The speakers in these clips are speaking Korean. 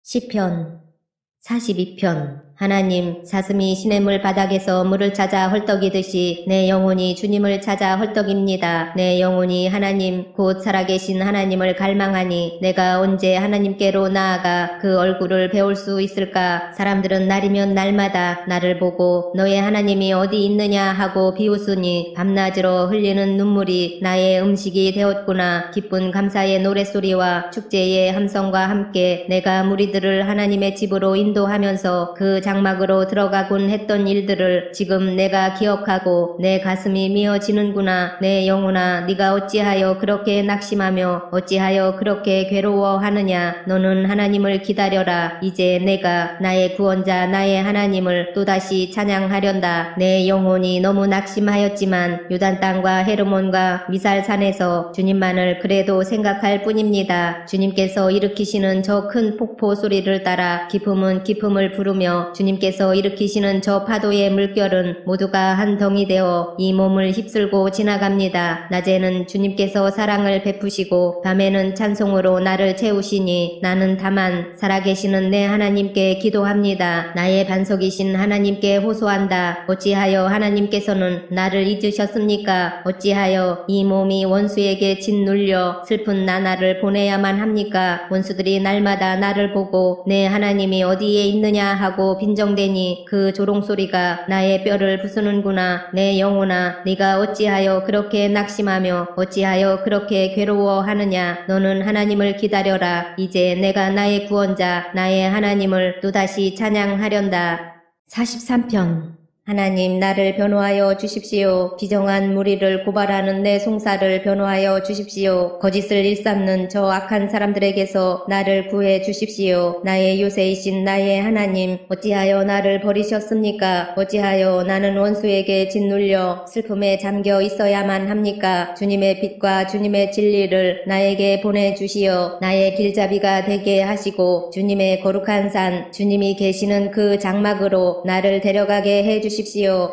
시편 42편. 하나님, 사슴이 시냇물 바닥에서 물을 찾아 헐떡이듯이 내 영혼이 주님을 찾아 헐떡입니다. 내 영혼이 하나님, 곧 살아계신 하나님을 갈망하니 내가 언제 하나님께로 나아가 그 얼굴을 배울 수 있을까? 사람들은 날이면 날마다 나를 보고 너의 하나님이 어디 있느냐 하고 비웃으니 밤낮으로 흘리는 눈물이 나의 음식이 되었구나. 기쁜 감사의 노랫소리와 축제의 함성과 함께 내가 무리들을 하나님의 집으로 인도하면서 그 장막으로 들어가곤 했던 일들을 지금 내가 기억하고 내 가슴이 미어지는구나. 내 영혼아, 네가 어찌하여 그렇게 낙심하며 어찌하여 그렇게 괴로워하느냐. 너는 하나님을 기다려라. 이제 내가 나의 구원자 나의 하나님을 또다시 찬양하련다. 내 영혼이 너무 낙심하였지만 유단 땅과 헤르몬과 미살산에서 주님만을 그래도 생각할 뿐입니다. 주님께서 일으키시는 저 큰 폭포 소리를 따라 기품은 기품을 부르며 주님께서 일으키시는 저 파도의 물결은 모두가 한 덩이 되어 이 몸을 휩쓸고 지나갑니다. 낮에는 주님께서 사랑을 베푸시고 밤에는 찬송으로 나를 채우시니 나는 다만 살아계시는 내 하나님께 기도합니다. 나의 반석이신 하나님께 호소한다. 어찌하여 하나님께서는 나를 잊으셨습니까? 어찌하여 이 몸이 원수에게 짓눌려 슬픈 나날을 보내야만 합니까? 원수들이 날마다 나를 보고 내 하나님이 어디에 있느냐 하고 빈정대니 그 조롱소리가 나의 뼈를 부수는구나. 내 영혼아, 네가 어찌하여 그렇게 낙심하며 어찌하여 그렇게 괴로워하느냐. 너는 하나님을 기다려라. 이제 내가 나의 구원자 나의 하나님을 또다시 찬양하련다. 43편. 하나님, 나를 변호하여 주십시오. 비정한 무리를 고발하는 내 송사를 변호하여 주십시오. 거짓을 일삼는 저 악한 사람들에게서 나를 구해 주십시오. 나의 요새이신 나의 하나님, 어찌하여 나를 버리셨습니까? 어찌하여 나는 원수에게 짓눌려 슬픔에 잠겨 있어야만 합니까? 주님의 빛과 주님의 진리를 나에게 보내주시어 나의 길잡이가 되게 하시고 주님의 거룩한 산, 주님이 계시는 그 장막으로 나를 데려가게 해주십시오.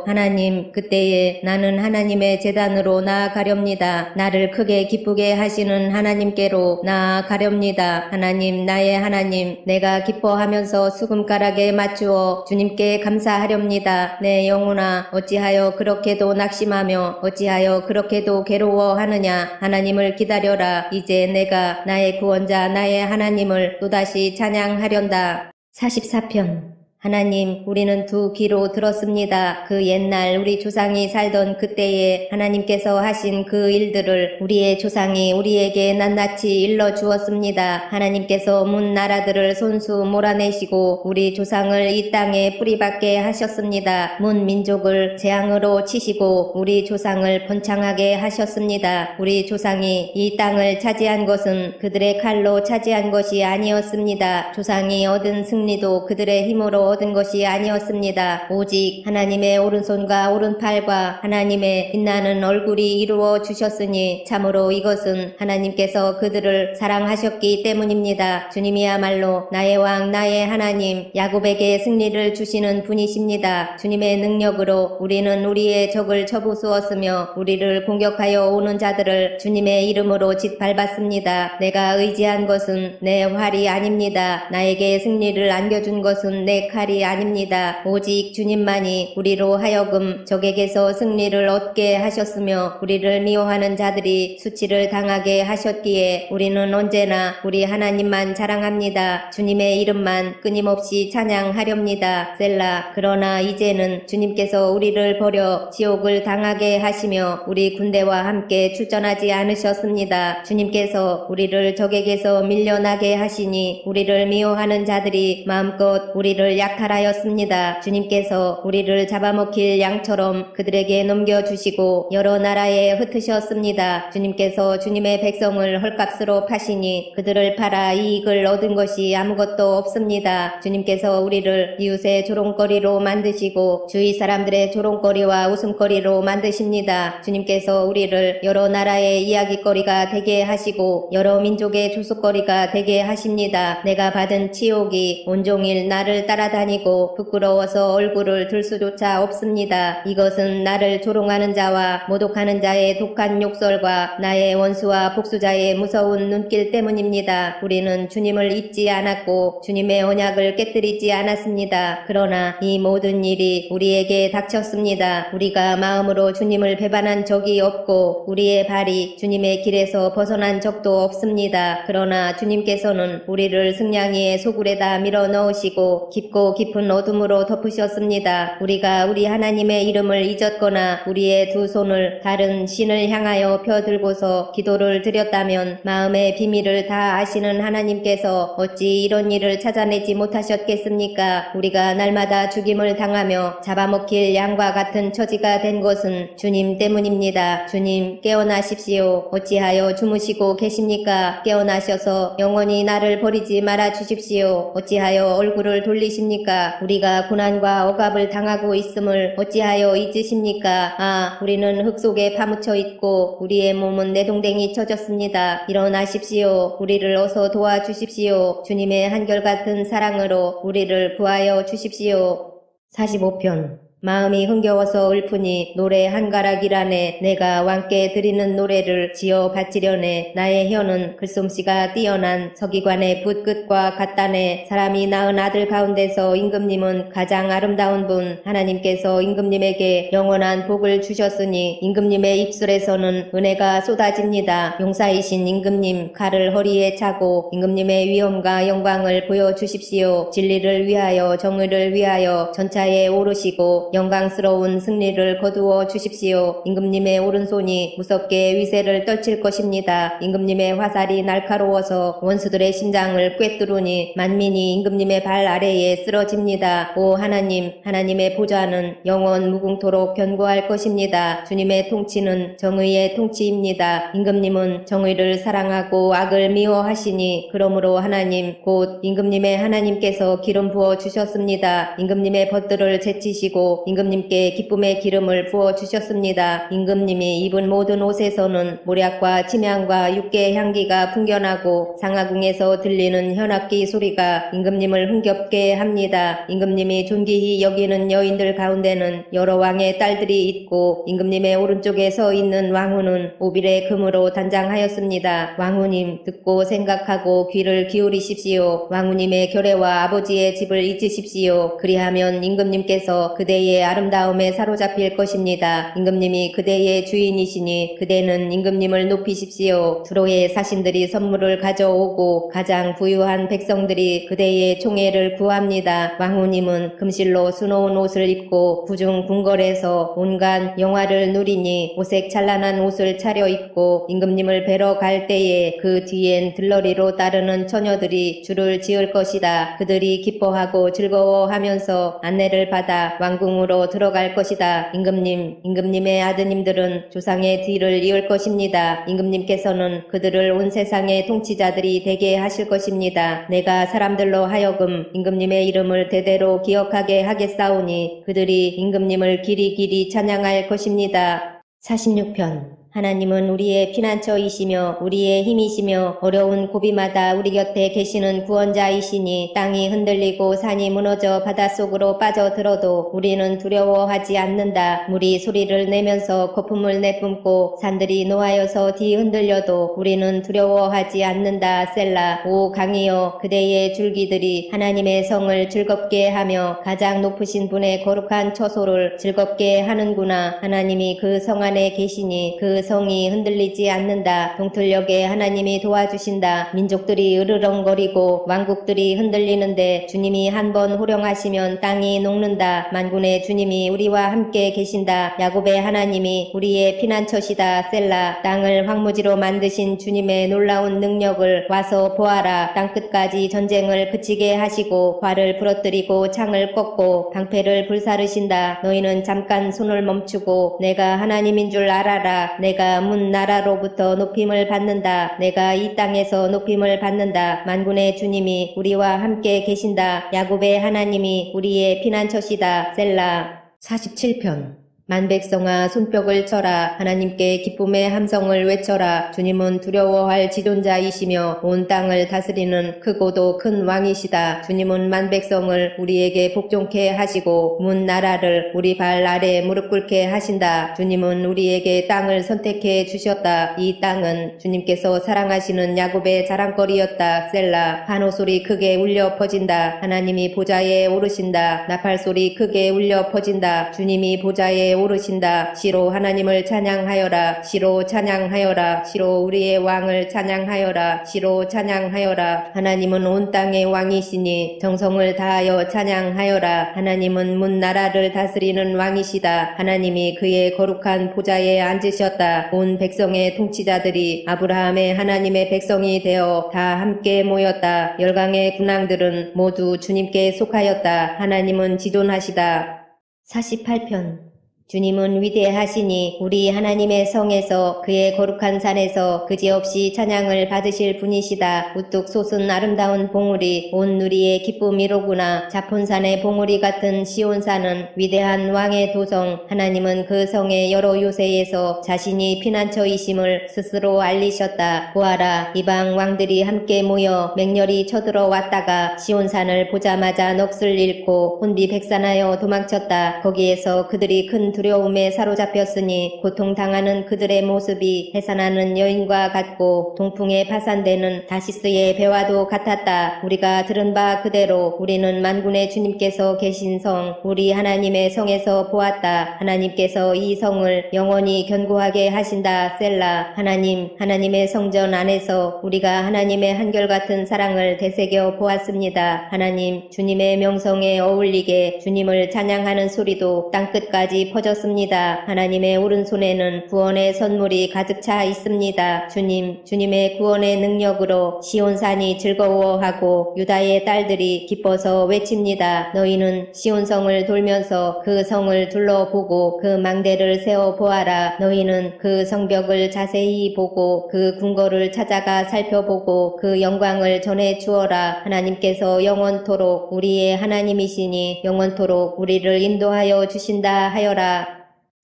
하나님, 그때에 나는 하나님의 제단으로 나아가렵니다. 나를 크게 기쁘게 하시는 하나님께로 나아가렵니다. 하나님, 나의 하나님, 내가 기뻐하면서 수금가락에 맞추어 주님께 감사하렵니다. 내 영혼아, 어찌하여 그렇게도 낙심하며 어찌하여 그렇게도 괴로워하느냐. 하나님을 기다려라. 이제 내가 나의 구원자 나의 하나님을 또다시 찬양하련다. 44편. 하나님, 우리는 두 귀로 들었습니다. 그 옛날 우리 조상이 살던 그때에 하나님께서 하신 그 일들을 우리의 조상이 우리에게 낱낱이 일러주었습니다. 하나님께서 문 나라들을 손수 몰아내시고 우리 조상을 이 땅에 뿌리박게 하셨습니다. 문 민족을 재앙으로 치시고 우리 조상을 번창하게 하셨습니다. 우리 조상이 이 땅을 차지한 것은 그들의 칼로 차지한 것이 아니었습니다. 조상이 얻은 승리도 그들의 힘으로 얻은 것이 아니었습니다. 오직 하나님의 오른손과 오른팔과 하나님의 빛나는 얼굴이 이루어 주셨으니 참으로 이것은 하나님께서 그들을 사랑하셨기 때문입니다. 주님이야말로 나의 왕 나의 하나님, 야곱에게 승리를 주시는 분이십니다. 주님의 능력으로 우리는 우리의 적을 쳐부수었으며 우리를 공격하여 오는 자들을 주님의 이름으로 짓밟았습니다. 내가 의지한 것은 내 활이 아닙니다. 나에게 승리를 안겨준 것은 내 칼이 아닙니다. 오직 주님만이 우리로 하여금 적에게서 승리를 얻게 하셨으며 우리를 미워하는 자들이 수치를 당하게 하셨기에 우리는 언제나 우리 하나님만 자랑합니다. 주님의 이름만 끊임없이 찬양하렵니다. 셀라. 그러나 이제는 주님께서 우리를 버려 지옥을 당하게 하시며 우리 군대와 함께 출전하지 않으셨습니다. 주님께서 우리를 적에게서 밀려나게 하시니 우리를 미워하는 자들이 마음껏 우리를 약탈하였습니다. 주님께서 우리를 잡아먹힐 양처럼 그들에게 넘겨주시고 여러 나라에 흩으셨습니다. 주님께서 주님의 백성을 헐값으로 파시니 그들을 팔아 이익을 얻은 것이 아무것도 없습니다. 주님께서 우리를 이웃의 조롱거리로 만드시고 주위 사람들의 조롱거리와 웃음거리로 만드십니다. 주님께서 우리를 여러 나라의 이야기거리가 되게 하시고 여러 민족의 조숙거리가 되게 하십니다. 내가 받은 치욕이 온종일 나를 따라 돌아다니고 부끄러워서 얼굴을 들 수조차 없습니다. 이것은 나를 조롱하는 자와 모독하는 자의 독한 욕설과 나의 원수와 복수자의 무서운 눈길 때문입니다. 우리는 주님을 잊지 않았고 주님의 언약을 깨뜨리지 않았습니다. 그러나 이 모든 일이 우리에게 닥쳤습니다. 우리가 마음으로 주님을 배반한 적이 없고 우리의 발이 주님의 길에서 벗어난 적도 없습니다. 그러나 주님께서는 우리를 승냥이의 소굴에다 밀어 넣으시고 깊고 깊은 어둠으로 덮으셨습니다. 우리가 우리 하나님의 이름을 잊었거나 우리의 두 손을 다른 신을 향하여 펴들고서 기도를 드렸다면 마음의 비밀을 다 아시는 하나님께서 어찌 이런 일을 찾아내지 못하셨겠습니까? 우리가 날마다 죽임을 당하며 잡아먹힐 양과 같은 처지가 된 것은 주님 때문입니다. 주님 깨어나십시오. 어찌하여 주무시고 계십니까? 깨어나셔서 영원히 나를 버리지 말아 주십시오. 어찌하여 얼굴을 돌리십니까? 우리가 고난과 억압을 당하고 있음을 어찌하여 잊으십니까? 아, 우리는 흙 속에 파묻혀 있고 우리의 몸은 내동댕이 쳐졌습니다. 일어나십시오. 우리를 어서 도와주십시오. 주님의 한결같은 사랑으로 우리를 구하여 주십시오. 45편 마음이 흥겨워서 읊으니 노래 한 가락이라네. 내가 왕께 드리는 노래를 지어 바치려네. 나의 혀는 글솜씨가 뛰어난 서기관의 붓끝과 같다네. 사람이 낳은 아들 가운데서 임금님은 가장 아름다운 분. 하나님께서 임금님에게 영원한 복을 주셨으니 임금님의 입술에서는 은혜가 쏟아집니다. 용사이신 임금님, 칼을 허리에 차고 임금님의 위엄과 영광을 보여주십시오. 진리를 위하여 정의를 위하여 전차에 오르시고 영광스러운 승리를 거두어 주십시오. 임금님의 오른손이 무섭게 위세를 떨칠 것입니다. 임금님의 화살이 날카로워서 원수들의 심장을 꿰뚫으니 만민이 임금님의 발 아래에 쓰러집니다. 오 하나님, 하나님의 보좌는 영원 무궁토록 견고할 것입니다. 주님의 통치는 정의의 통치입니다. 임금님은 정의를 사랑하고 악을 미워하시니 그러므로 하나님 곧 임금님의 하나님께서 기름 부어 주셨습니다. 임금님의 벗들을 제치시고 임금님께 기쁨의 기름을 부어 주셨습니다. 임금님이 입은 모든 옷에서는 모략과 침향과 육개의 향기가 풍겨나고 상하궁에서 들리는 현악기 소리가 임금님을 흥겹게 합니다. 임금님이 존귀히 여기는 여인들 가운데는 여러 왕의 딸들이 있고 임금님의 오른쪽에 서 있는 왕후는 오빌의 금으로 단장하였습니다. 왕후님 듣고 생각하고 귀를 기울이십시오. 왕후님의 결례와 아버지의 집을 잊으십시오. 그리하면 임금님께서 그대의 아름다움에 사로잡힐 것입니다. 임금님이 그대의 주인이시니 그대는 임금님을 높이십시오. 두로의 사신들이 선물을 가져오고 가장 부유한 백성들이 그대의 총애를 구합니다. 왕후님은 금실로 수놓은 옷을 입고 부중 궁궐에서 온갖 영화를 누리니 오색 찬란한 옷을 차려입고 임금님을 뵈러 갈 때에 그 뒤엔 들러리로 따르는 처녀들이 줄을 지을 것이다. 그들이 기뻐하고 즐거워하면서 안내를 받아 왕궁으로 들어갈 것이다. 임금님의 아드님들은 조상의 뒤를 이을 것입니다. 임금님께서는 그들을 온 세상의 통치자들이 되게 하실 것입니다. 내가 사람들로 하여금 임금님의 이름을 대대로 기억하게 하겠사오니 그들이 임금님을 길이길이 찬양할 것입니다. 46편 하나님은 우리의 피난처이시며 우리의 힘이시며 어려운 고비마다 우리 곁에 계시는 구원자이시니 땅이 흔들리고 산이 무너져 바닷속으로 빠져들어도 우리는 두려워하지 않는다. 물이 소리를 내면서 거품을 내뿜고 산들이 노하여서 뒤흔들려도 우리는 두려워하지 않는다. 셀라. 오 강이여 그대의 줄기들이 하나님의 성을 즐겁게 하며 가장 높으신 분의 거룩한 처소를 즐겁게 하는구나. 하나님이 그 성 안에 계시니 그 성이 흔들리지 않는다. 동틀녘에 하나님이 도와주신다. 민족들이 으르렁거리고 왕국들이 흔들리는데 주님이 한번 호령하시면 땅이 녹는다. 만군의 주님이 우리와 함께 계신다. 야곱의 하나님이 우리의 피난처시다. 셀라. 땅을 황무지로 만드신 주님의 놀라운 능력을 와서 보아라. 땅끝까지 전쟁을 그치게 하시고 활을 부러뜨리고 창을 꺾고 방패를 불사르신다. 너희는 잠깐 손을 멈추고 내가 하나님인 줄 알아라. 내가 문 나라로부터 높임을 받는다. 내가 이 땅에서 높임을 받는다. 만군의 주님이 우리와 함께 계신다. 야곱의 하나님이 우리의 피난처시다. 셀라. 47편 만백성아 손뼉을 쳐라. 하나님께 기쁨의 함성을 외쳐라. 주님은 두려워할 지존자이시며 온 땅을 다스리는 크고도 큰 왕이시다. 주님은 만백성을 우리에게 복종케 하시고 문 나라를 우리 발 아래 무릎 꿇게 하신다. 주님은 우리에게 땅을 선택해 주셨다. 이 땅은 주님께서 사랑하시는 야곱의 자랑거리였다. 셀라. 환호소리 크게 울려 퍼진다. 하나님이 보좌에 오르신다. 나팔소리 크게 울려 퍼진다. 주님이 보좌에 오르신다. 시로 하나님을 찬양하여라. 시로 찬양하여라. 시로 우리의 왕을 찬양하여라. 시로 찬양하여라. 하나님은 온 땅의 왕이시니 정성을 다하여 찬양하여라. 하나님은 문 나라를 다스리는 왕이시다. 하나님이 그의 거룩한 보좌에 앉으셨다. 온 백성의 통치자들이 아브라함의 하나님의 백성이 되어 다 함께 모였다. 열강의 군왕들은 모두 주님께 속하였다. 하나님은 지존하시다. 48편. 주님은 위대하시니 우리 하나님의 성에서 그의 거룩한 산에서 그지없이 찬양을 받으실 분이시다. 우뚝 솟은 아름다운 봉우리 온 누리의 기쁨이로구나. 자폰산의 봉우리 같은 시온산은 위대한 왕의 도성. 하나님은 그 성의 여러 요새에서 자신이 피난처이심을 스스로 알리셨다. 보아라, 이방 왕들이 함께 모여 맹렬히 쳐들어왔다가 시온산을 보자마자 넋을 잃고 혼비백산하여 도망쳤다. 거기에서 그들이 큰 두려움에 사로잡혔으니 고통당하는 그들의 모습이 해산하는 여인과 같고 동풍에 파산되는 다시스의 배와도 같았다. 우리가 들은 바 그대로 우리는 만군의 주님께서 계신 성, 우리 하나님의 성에서 보았다. 하나님께서 이 성을 영원히 견고하게 하신다. 셀라. 하나님의 성전 안에서 우리가 하나님의 한결같은 사랑을 되새겨 보았습니다. 하나님, 주님의 명성에 어울리게 주님을 찬양하는 소리도 땅끝까지 퍼졌습니다. 하나님의 오른손에는 구원의 선물이 가득 차 있습니다. 주님의 구원의 능력으로 시온산이 즐거워하고 유다의 딸들이 기뻐서 외칩니다. 너희는 시온성을 돌면서 그 성을 둘러보고 그 망대를 세어 보아라. 너희는 그 성벽을 자세히 보고 그 궁궐을 찾아가 살펴보고 그 영광을 전해 주어라. 하나님께서 영원토록 우리의 하나님이시니 영원토록 우리를 인도하여 주신다 하여라.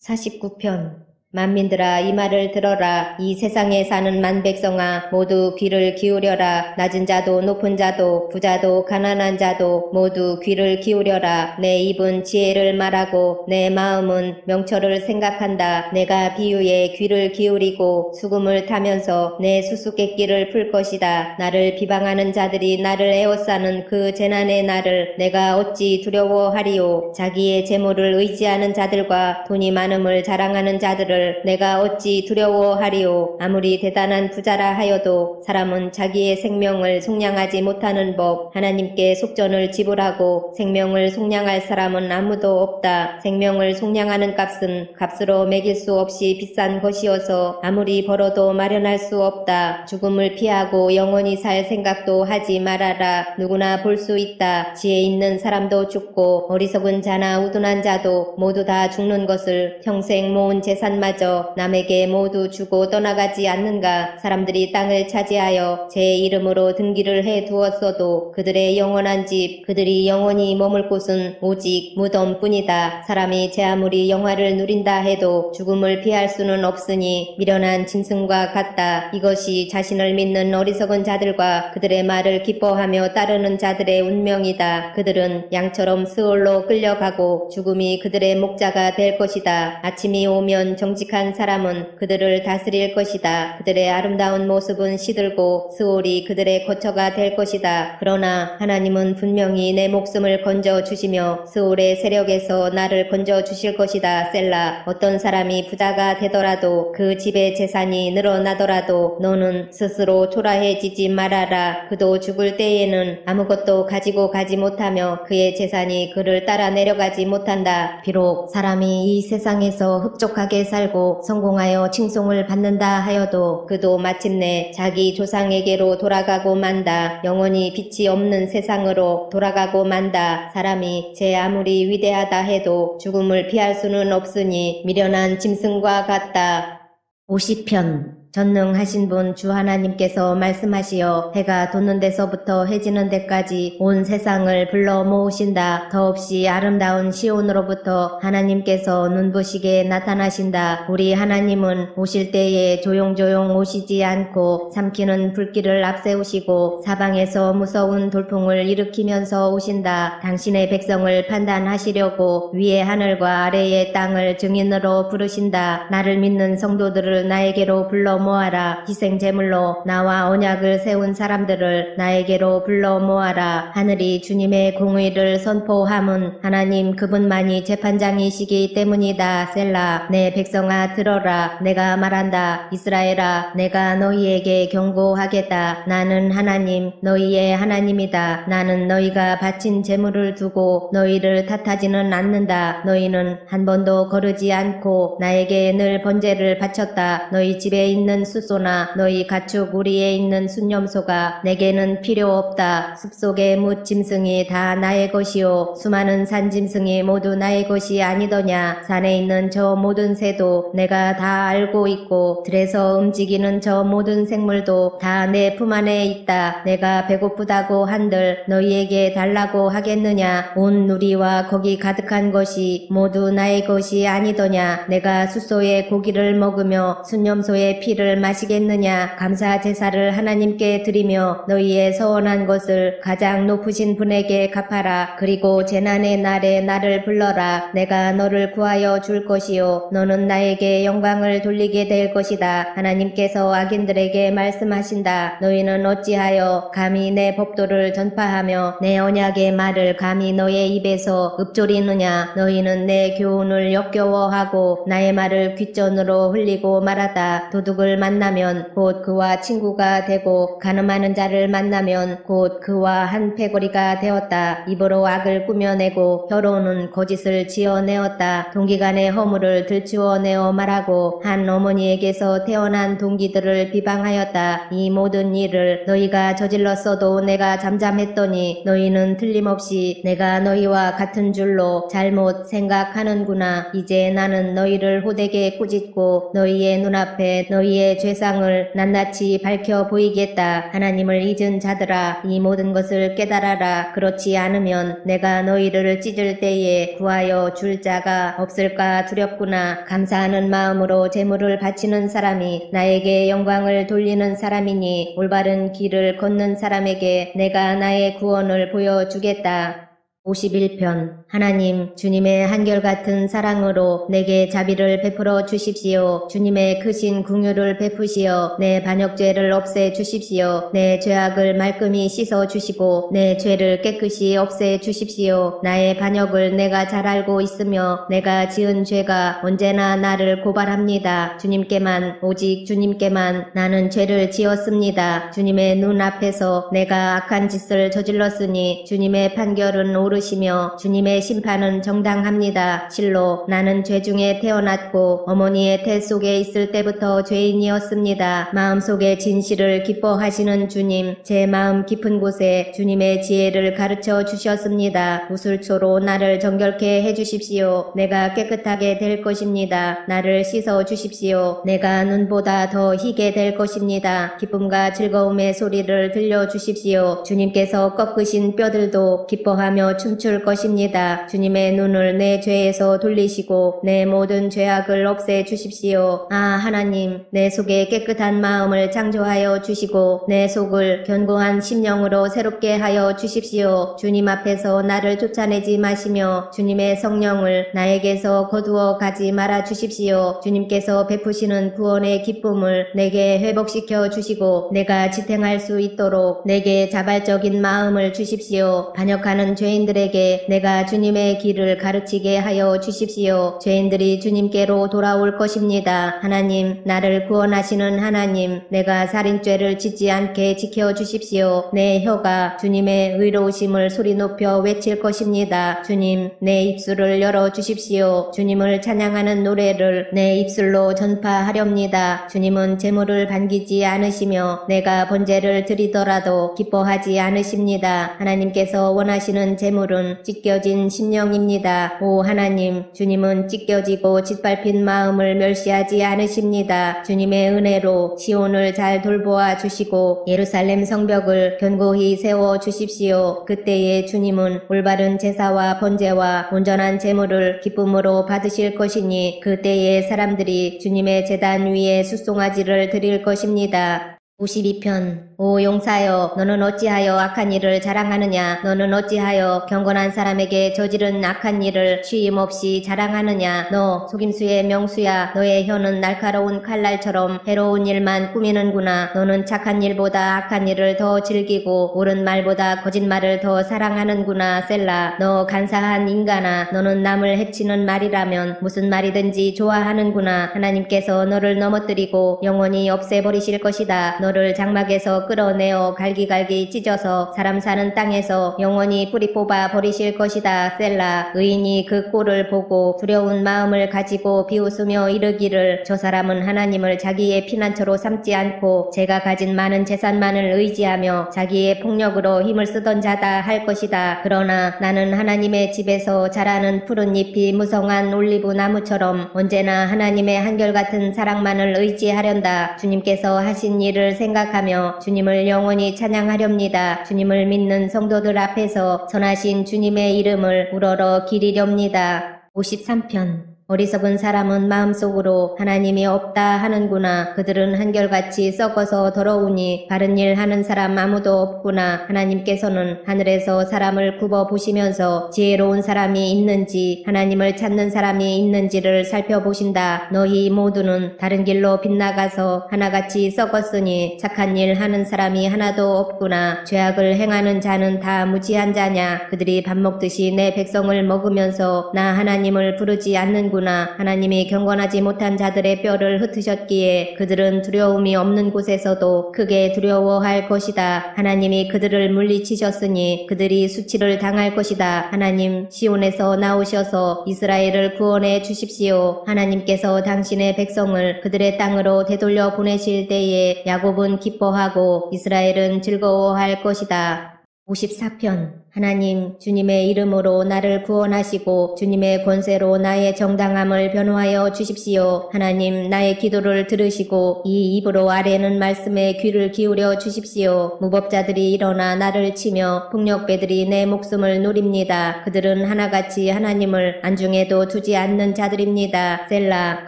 49편. 만민들아, 이 말을 들어라. 이 세상에 사는 만백성아, 모두 귀를 기울여라. 낮은 자도 높은 자도 부자도 가난한 자도 모두 귀를 기울여라. 내 입은 지혜를 말하고 내 마음은 명철을 생각한다. 내가 비유에 귀를 기울이고 수금을 타면서 내 수수께끼를 풀 것이다. 나를 비방하는 자들이 나를 에워싸는 그 재난의 날을 내가 어찌 두려워하리요. 자기의 재물을 의지하는 자들과 돈이 많음을 자랑하는 자들을 내가 어찌 두려워하리요. 아무리 대단한 부자라 하여도 사람은 자기의 생명을 속량하지 못하는 법. 하나님께 속전을 지불하고 생명을 속량할 사람은 아무도 없다. 생명을 속량하는 값은 값으로 매길 수 없이 비싼 것이어서 아무리 벌어도 마련할 수 없다. 죽음을 피하고 영원히 살 생각도 하지 말아라. 누구나 볼 수 있다. 지혜 있는 사람도 죽고 어리석은 자나 우둔한 자도 모두 다 죽는 것을 평생 모은 재산마저 남에게 모두 주고 떠나가지 않는가. 사람들이 땅을 차지하여 제 이름으로 등기를 해 두었어도 그들의 영원한 집, 그들이 영원히 머물 곳은 오직 무덤뿐이다. 사람이 제 아무리 영화를 누린다 해도 죽음을 피할 수는 없으니 미련한 짐승과 같다. 이것이 자신을 믿는 어리석은 자들과 그들의 말을 기뻐하며 따르는 자들의 운명이다. 그들은 양처럼 스올로 끌려가고 죽음이 그들의 목자가 될 것이다. 아침이 오면 정직한 사람은 그들을 다스릴 것이다. 그들의 아름다운 모습은 시들고 스올이 그들의 거처가 될 것이다. 그러나 하나님은 분명히 내 목숨을 건져 주시며 스올의 세력에서 나를 건져 주실 것이다. 셀라. 어떤 사람이 부자가 되더라도 그 집의 재산이 늘어나더라도 너는 스스로 초라해지지 말아라. 그도 죽을 때에는 아무것도 가지고 가지 못하며 그의 재산이 그를 따라 내려가지 못한다. 비록 사람이 이 세상에서 흡족하게 살고 성공하여 칭송을 받는다 하여도 그도 마침내 자기 조상에게로 돌아가고 만다. 영원히 빛이 없는 세상으로 돌아가고 만다. 사람이 제 아무리 위대하다 해도 죽음을 피할 수는 없으니 미련한 짐승과 같다. 50편. 전능하신 분 주 하나님께서 말씀하시어 해가 돋는 데서부터 해지는 데까지 온 세상을 불러 모으신다. 더없이 아름다운 시온으로부터 하나님께서 눈부시게 나타나신다. 우리 하나님은 오실 때에 조용조용 오시지 않고 삼키는 불길을 앞세우시고 사방에서 무서운 돌풍을 일으키면서 오신다. 당신의 백성을 판단하시려고 위의 하늘과 아래의 땅을 증인으로 부르신다. 나를 믿는 성도들을 나에게로 불러 모아라. 희생제물로 나와 언약을 세운 사람들을 나에게로 불러 모아라. 하늘이 주님의 공의를 선포함은 하나님 그분만이 재판장이시기 때문이다. 셀라. 내 백성아 들어라. 내가 말한다. 이스라엘아 내가 너희에게 경고하겠다. 나는 하나님 너희의 하나님이다. 나는 너희가 바친 제물을 두고 너희를 탓하지는 않는다. 너희는 한 번도 거르지 않고 나에게 늘 번제를 바쳤다. 너희 집에 있는 숫소나 너희 가축 우리에 있는 순념소가 내게는 필요 없다. 숲속의 뭇 짐승이 다 나의 것이요 수많은 산 짐승이 모두 나의 것이 아니더냐. 산에 있는 저 모든 새도 내가 다 알고 있고 들에서 움직이는 저 모든 생물도 다 내 품 안에 있다. 내가 배고프다고 한들 너희에게 달라고 하겠느냐. 온 누리와 거기 가득한 것이 모두 나의 것이 아니더냐. 내가 숫소의 고기를 먹으며 순념소의 피를 마시겠느냐. 감사 제사를 하나님께 드리며 너희의 서원한 것을 가장 높으신 분에게 갚아라. 그리고 재난의 날에 나를 불러라. 내가 너를 구하여 줄 것이요 너는 나에게 영광을 돌리게 될 것이다. 하나님께서 악인들에게 말씀하신다. 너희는 어찌하여 감히 내 법도를 전파하며 내 언약의 말을 감히 너의 입에서 읊조리느냐. 너희는 내 교훈을 역겨워하고 나의 말을 귓전으로 흘리고 말하다. 도둑을 만나면 곧 그와 친구가 되고 가늠하는 자를 만나면 곧 그와 한 패거리가 되었다. 입으로 악을 꾸며내고 혀로는 거짓을 지어내었다. 동기간의 허물을 들추어내어 말하고 한 어머니에게서 태어난 동기들을 비방하였다. 이 모든 일을 너희가 저질렀어도 내가 잠잠했더니 너희는 틀림없이 내가 너희와 같은 줄로 잘못 생각하는구나. 이제 나는 너희를 호되게 꾸짖고 너희의 눈앞에 너희의 죄상을 낱낱이 밝혀 보이겠다. 하나님을 잊은 자들아 이 모든 것을 깨달아라. 그렇지 않으면 내가 너희를 찢을 때에 구하여 줄 자가 없을까 두렵구나. 감사하는 마음으로 제물을 바치는 사람이 나에게 영광을 돌리는 사람이니 올바른 길을 걷는 사람에게 내가 나의 구원을 보여주겠다. 51편. 하나님 주님의 한결같은 사랑으로 내게 자비를 베풀어 주십시오. 주님의 크신 긍휼을 베푸시어 내 반역죄를 없애 주십시오. 내 죄악을 말끔히 씻어 주시고 내 죄를 깨끗이 없애 주십시오. 나의 반역을 내가 잘 알고 있으며 내가 지은 죄가 언제나 나를 고발합니다. 주님께만 오직 주님께만 나는 죄를 지었습니다. 주님의 눈앞에서 내가 악한 짓을 저질렀으니 주님의 판결은 옳으시며 주님의 심판은 정당합니다. 실로 나는 죄 중에 태어났고 어머니의 태 속에 있을 때부터 죄인이었습니다. 마음속의 진실을 기뻐하시는 주님, 제 마음 깊은 곳에 주님의 지혜를 가르쳐 주셨습니다. 우슬초로 나를 정결케 해주십시오. 내가 깨끗하게 될 것입니다. 나를 씻어 주십시오. 내가 눈보다 더 희게 될 것입니다. 기쁨과 즐거움의 소리를 들려주십시오. 주님께서 꺾으신 뼈들도 기뻐하며 춤출 것입니다. 주님의 눈을 내 죄에서 돌리시고 내 모든 죄악을 없애 주십시오. 아 하나님, 내 속에 깨끗한 마음을 창조하여 주시고 내 속을 견고한 심령으로 새롭게 하여 주십시오. 주님 앞에서 나를 쫓아내지 마시며 주님의 성령을 나에게서 거두어 가지 말아 주십시오. 주님께서 베푸시는 구원의 기쁨을 내게 회복시켜 주시고 내가 지탱할 수 있도록 내게 자발적인 마음을 주십시오. 반역하는 죄인들에게 내가 주님의 길을 가르치게 하여 주십시오. 죄인들이 주님께로 돌아올 것입니다. 하나님, 나를 구원하시는 하나님, 내가 살인죄를 짓지 않게 지켜 주십시오. 내 혀가 주님의 의로우심을 소리 높여 외칠 것입니다. 주님, 내 입술을 열어 주십시오. 주님을 찬양하는 노래를 내 입술로 전파하렵니다. 주님은 재물을 반기지 않으시며 내가 번제를 드리더라도 기뻐하지 않으십니다. 하나님께서 원하시는 재물 재물은 찢겨진 심령입니다. 오 하나님, 주님은 찢겨지고 짓밟힌 마음을 멸시하지 않으십니다. 주님의 은혜로 시온을 잘 돌보아 주시고 예루살렘 성벽을 견고히 세워 주십시오. 그때에 주님은 올바른 제사와 번제와 온전한 제물을 기쁨으로 받으실 것이니 그때에 사람들이 주님의 제단 위에 숫송아지를 드릴 것입니다. 52편. 오 용사여, 너는 어찌하여 악한 일을 자랑하느냐? 너는 어찌하여 경건한 사람에게 저지른 악한 일을 쉼없이 자랑하느냐? 너 속임수의 명수야. 너의 혀는 날카로운 칼날처럼 해로운 일만 꾸미는구나. 너는 착한 일보다 악한 일을 더 즐기고 옳은 말보다 거짓말을 더 사랑하는구나. 셀라. 너 간사한 인간아, 너는 남을 해치는 말이라면 무슨 말이든지 좋아하는구나. 하나님께서 너를 넘어뜨리고 영원히 없애버리실 것이다. 너를 장막에서 끌어내어 갈기갈기 찢어서 사람 사는 땅에서 영원히 뿌리 뽑아 버리실 것이다. 셀라. 의인이 그 꼴을 보고 두려운 마음을 가지고 비웃으며 이르기를 저 사람은 하나님을 자기의 피난처로 삼지 않고 제가 가진 많은 재산만을 의지하며 자기의 폭력으로 힘을 쓰던 자다 할 것이다. 그러나 나는 하나님의 집에서 자라는 푸른 잎이 무성한 올리브 나무처럼 언제나 하나님의 한결같은 사랑만을 의지하련다. 주님께서 하신 일을 생각하며 주님을 영원히 찬양하렵니다. 주님을 믿는 성도들 앞에서 선하신 주님의 이름을 우러러 기리렵니다. 53편. 어리석은 사람은 마음속으로 하나님이 없다 하는구나. 그들은 한결같이 썩어서 더러우니 바른 일 하는 사람 아무도 없구나. 하나님께서는 하늘에서 사람을 굽어 보시면서 지혜로운 사람이 있는지 하나님을 찾는 사람이 있는지를 살펴보신다. 너희 모두는 다른 길로 빗나가서 하나같이 썩었으니 착한 일 하는 사람이 하나도 없구나. 죄악을 행하는 자는 다 무지한 자냐. 그들이 밥 먹듯이 내 백성을 먹으면서 나 하나님을 부르지 않는구나. 하나님이 경건하지 못한 자들의 뼈를 흩으셨기에 그들은 두려움이 없는 곳에서도 크게 두려워할 것이다. 하나님이 그들을 물리치셨으니 그들이 수치를 당할 것이다. 하나님 시온에서 나오셔서 이스라엘을 구원해 주십시오. 하나님께서 당신의 백성을 그들의 땅으로 되돌려 보내실 때에 야곱은 기뻐하고 이스라엘은 즐거워할 것이다. 54편. 하나님, 주님의 이름으로 나를 구원하시고 주님의 권세로 나의 정당함을 변호하여 주십시오. 하나님, 나의 기도를 들으시고 이 입으로 아뢰는 말씀에 귀를 기울여 주십시오. 무법자들이 일어나 나를 치며 폭력배들이 내 목숨을 노립니다. 그들은 하나같이 하나님을 안중에도 두지 않는 자들입니다. 셀라.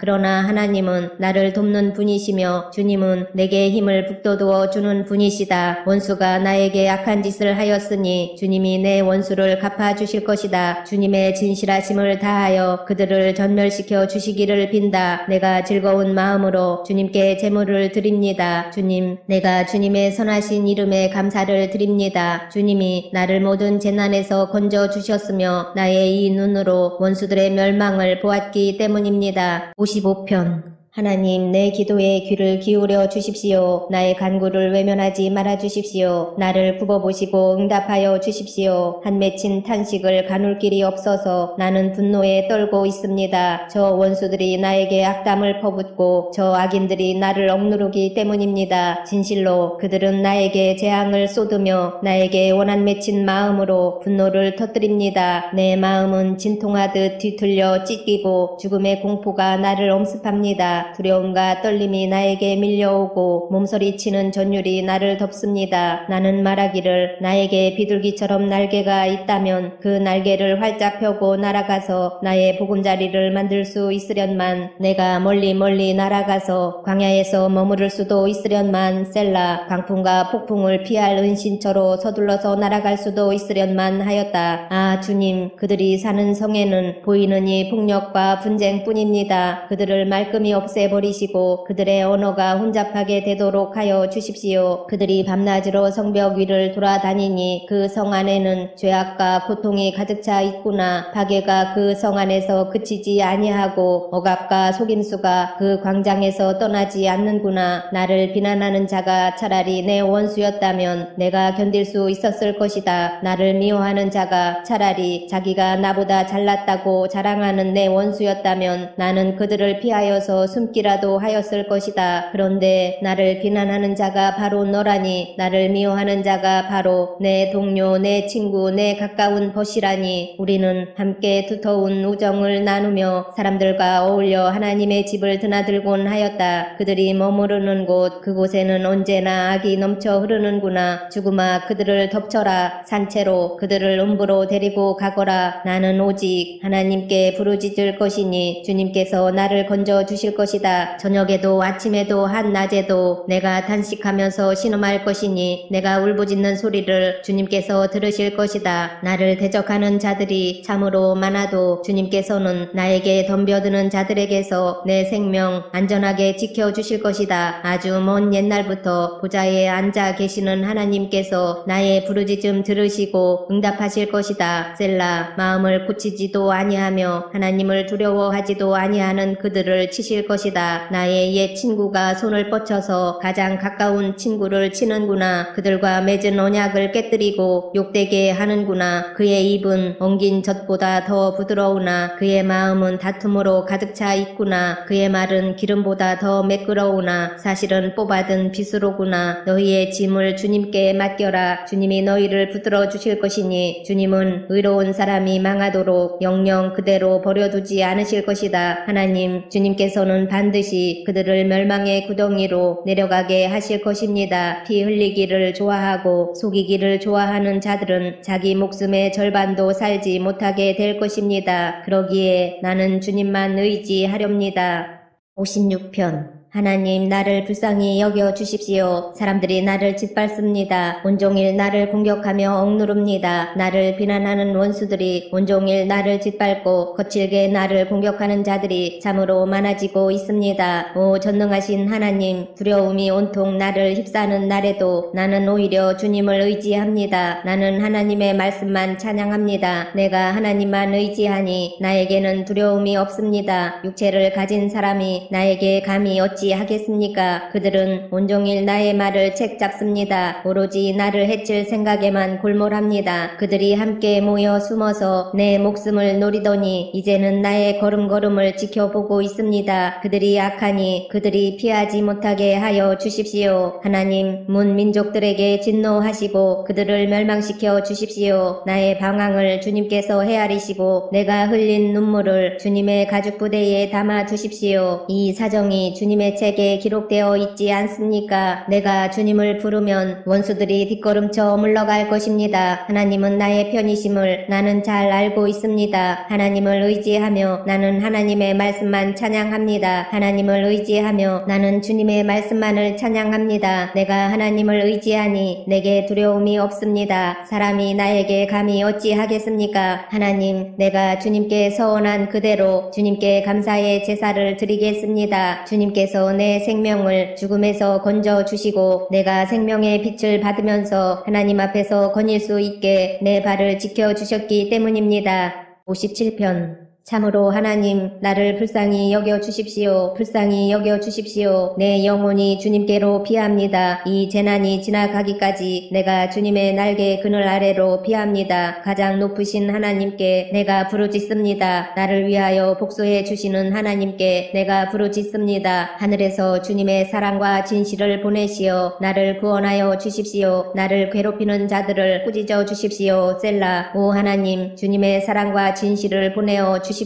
그러나 하나님은 나를 돕는 분이시며 주님은 내게 힘을 북돋워 주는 분이시다. 원수가 나에게 악한 짓을 하였으니 주님이 내 원수를 갚아주실 것이다. 주님의 진실하심을 다하여 그들을 전멸시켜 주시기를 빈다. 내가 즐거운 마음으로 주님께 제물을 드립니다. 주님, 내가 주님의 선하신 이름에 감사를 드립니다. 주님이 나를 모든 재난에서 건져 주셨으며 나의 이 눈으로 원수들의 멸망을 보았기 때문입니다. 55편. 하나님, 내 기도에 귀를 기울여 주십시오. 나의 간구를 외면하지 말아 주십시오. 나를 굽어보시고 응답하여 주십시오. 한 맺힌 탄식을 가눌 길이 없어서 나는 분노에 떨고 있습니다. 저 원수들이 나에게 악담을 퍼붓고 저 악인들이 나를 억누르기 때문입니다. 진실로 그들은 나에게 재앙을 쏟으며 나에게 원한 맺힌 마음으로 분노를 터뜨립니다. 내 마음은 진통하듯 뒤틀려 찢기고 죽음의 공포가 나를 엄습합니다. 두려움과 떨림이 나에게 밀려오고 몸서리치는 전율이 나를 덮습니다. 나는 말하기를 나에게 비둘기처럼 날개가 있다면 그 날개를 활짝 펴고 날아가서 나의 보금자리를 만들 수 있으련만 내가 멀리 날아가서 광야에서 머무를 수도 있으련만 셀라. 강풍과 폭풍을 피할 은신처로 서둘러서 날아갈 수도 있으련만 하였다. 아 주님, 그들이 사는 성에는 보이는 이 폭력과 분쟁뿐입니다. 그들을 말끔히 없애버리시고 그들의 언어가 혼잡하게 되도록 하여 주십시오. 그들이 밤낮으로 성벽 위를 돌아다니니 그 성 안에는 죄악과 고통이 가득 차 있구나. 파괴가 그 성 안에서 그치지 아니하고 억압과 속임수가 그 광장에서 떠나지 않는구나. 나를 비난하는 자가 차라리 내 원수였다면 내가 견딜 수 있었을 것이다. 나를 미워하는 자가 차라리 자기가 나보다 잘났다고 자랑하는 내 원수였다면 나는 그들을 피하여서 숨기라도 하였을 것이다. 그런데 나를 비난하는 자가 바로 너라니 나를 미워하는 자가 바로 내 동료, 내 친구, 내 가까운 벗이라니 우리는 함께 두터운 우정을 나누며 사람들과 어울려 하나님의 집을 드나들곤 하였다. 그들이 머무르는 곳 그곳에는 언제나 악이 넘쳐 흐르는구나. 죽음아 그들을 덮쳐라. 산채로 그들을 음부로 데리고 가거라. 나는 오직 하나님께 부르짖을 것이니 주님께서 나를 건져 주실 것이다. 저녁에도 아침에도 한낮에도 내가 단식하면서 신음할 것이니 내가 울부짖는 소리를 주님께서 들으실 것이다. 나를 대적하는 자들이 참으로 많아도 주님께서는 나에게 덤벼드는 자들에게서 내 생명 안전하게 지켜주실 것이다. 아주 먼 옛날부터 보좌에 앉아 계시는 하나님께서 나의 부르짖음 들으시고 응답하실 것이다. 셀라. 마음을 굳히지도 아니하며 하나님을 두려워하지도 아니하는 그들을 치실 것이다. 나의 옛 친구가 손을 뻗쳐서 가장 가까운 친구를 치는구나. 그들과 맺은 언약을 깨뜨리고 욕되게 하는구나. 그의 입은 엉긴 젖보다 더 부드러우나 그의 마음은 다툼으로 가득 차 있구나. 그의 말은 기름보다 더 매끄러우나 사실은 뽑아든 빗으로구나. 너희의 짐을 주님께 맡겨라. 주님이 너희를 붙들어 주실 것이니 주님은 의로운 사람이 망하도록 영영 그대로 버려두지 않으실 것이다. 하나님 주님께서는 반드시 그들을 멸망의 구덩이로 내려가게 하실 것입니다. 피 흘리기를 좋아하고 속이기를 좋아하는 자들은 자기 목숨의 절반도 살지 못하게 될 것입니다. 그러기에 나는 주님만 의지하렵니다. 56편. 하나님 나를 불쌍히 여겨 주십시오. 사람들이 나를 짓밟습니다. 온종일 나를 공격하며 억누릅니다. 나를 비난하는 원수들이 온종일 나를 짓밟고 거칠게 나를 공격하는 자들이 참으로 많아지고 있습니다. 오 전능하신 하나님, 두려움이 온통 나를 휩싸는 날에도 나는 오히려 주님을 의지합니다. 나는 하나님의 말씀만 찬양합니다. 내가 하나님만 의지하니 나에게는 두려움이 없습니다. 육체를 가진 사람이 나에게 감히 어찌 하겠습니까? 그들은 온종일 나의 말을 책잡습니다. 오로지 나를 해칠 생각에만 골몰합니다. 그들이 함께 모여 숨어서 내 목숨을 노리더니 이제는 나의 걸음걸음을 지켜보고 있습니다. 그들이 악하니 그들이 피하지 못하게 하여 주십시오. 하나님 문 민족들에게 진노하시고 그들을 멸망시켜 주십시오. 나의 방황을 주님께서 헤아리시고 내가 흘린 눈물을 주님의 가죽부대에 담아 두십시오. 이 사정이 주님의 책에 기록되어 있지 않습니까? 내가 주님을 부르면 원수들이 뒷걸음쳐 물러갈 것입니다. 하나님은 나의 편이심을 나는 잘 알고 있습니다. 하나님을 의지하며 나는 하나님의 말씀만 찬양합니다. 하나님을 의지하며 나는 주님의 말씀만을 찬양합니다. 내가 하나님을 의지하니 내게 두려움이 없습니다. 사람이 나에게 감히 어찌하겠습니까? 하나님, 내가 주님께 서원한 그대로 주님께 감사의 제사를 드리겠습니다. 주님께서 내 생명을 죽음에서 건져 주시고 내가 생명의 빛을 받으면서 하나님 앞에서 거닐 수 있게 내 발을 지켜 주셨기 때문입니다. 57편. 참으로 하나님 나를 불쌍히 여겨 주십시오. 불쌍히 여겨 주십시오. 내 영혼이 주님께로 피합니다. 이 재난이 지나가기까지 내가 주님의 날개 그늘 아래로 피합니다. 가장 높으신 하나님께 내가 부르짖습니다. 나를 위하여 복수해 주시는 하나님께 내가 부르짖습니다. 하늘에서 주님의 사랑과 진실을 보내시어 나를 구원하여 주십시오. 나를 괴롭히는 자들을 꾸짖어 주십시오. 셀라. 오 하나님, 주님의 사랑과 진실을 보내어 주십시오.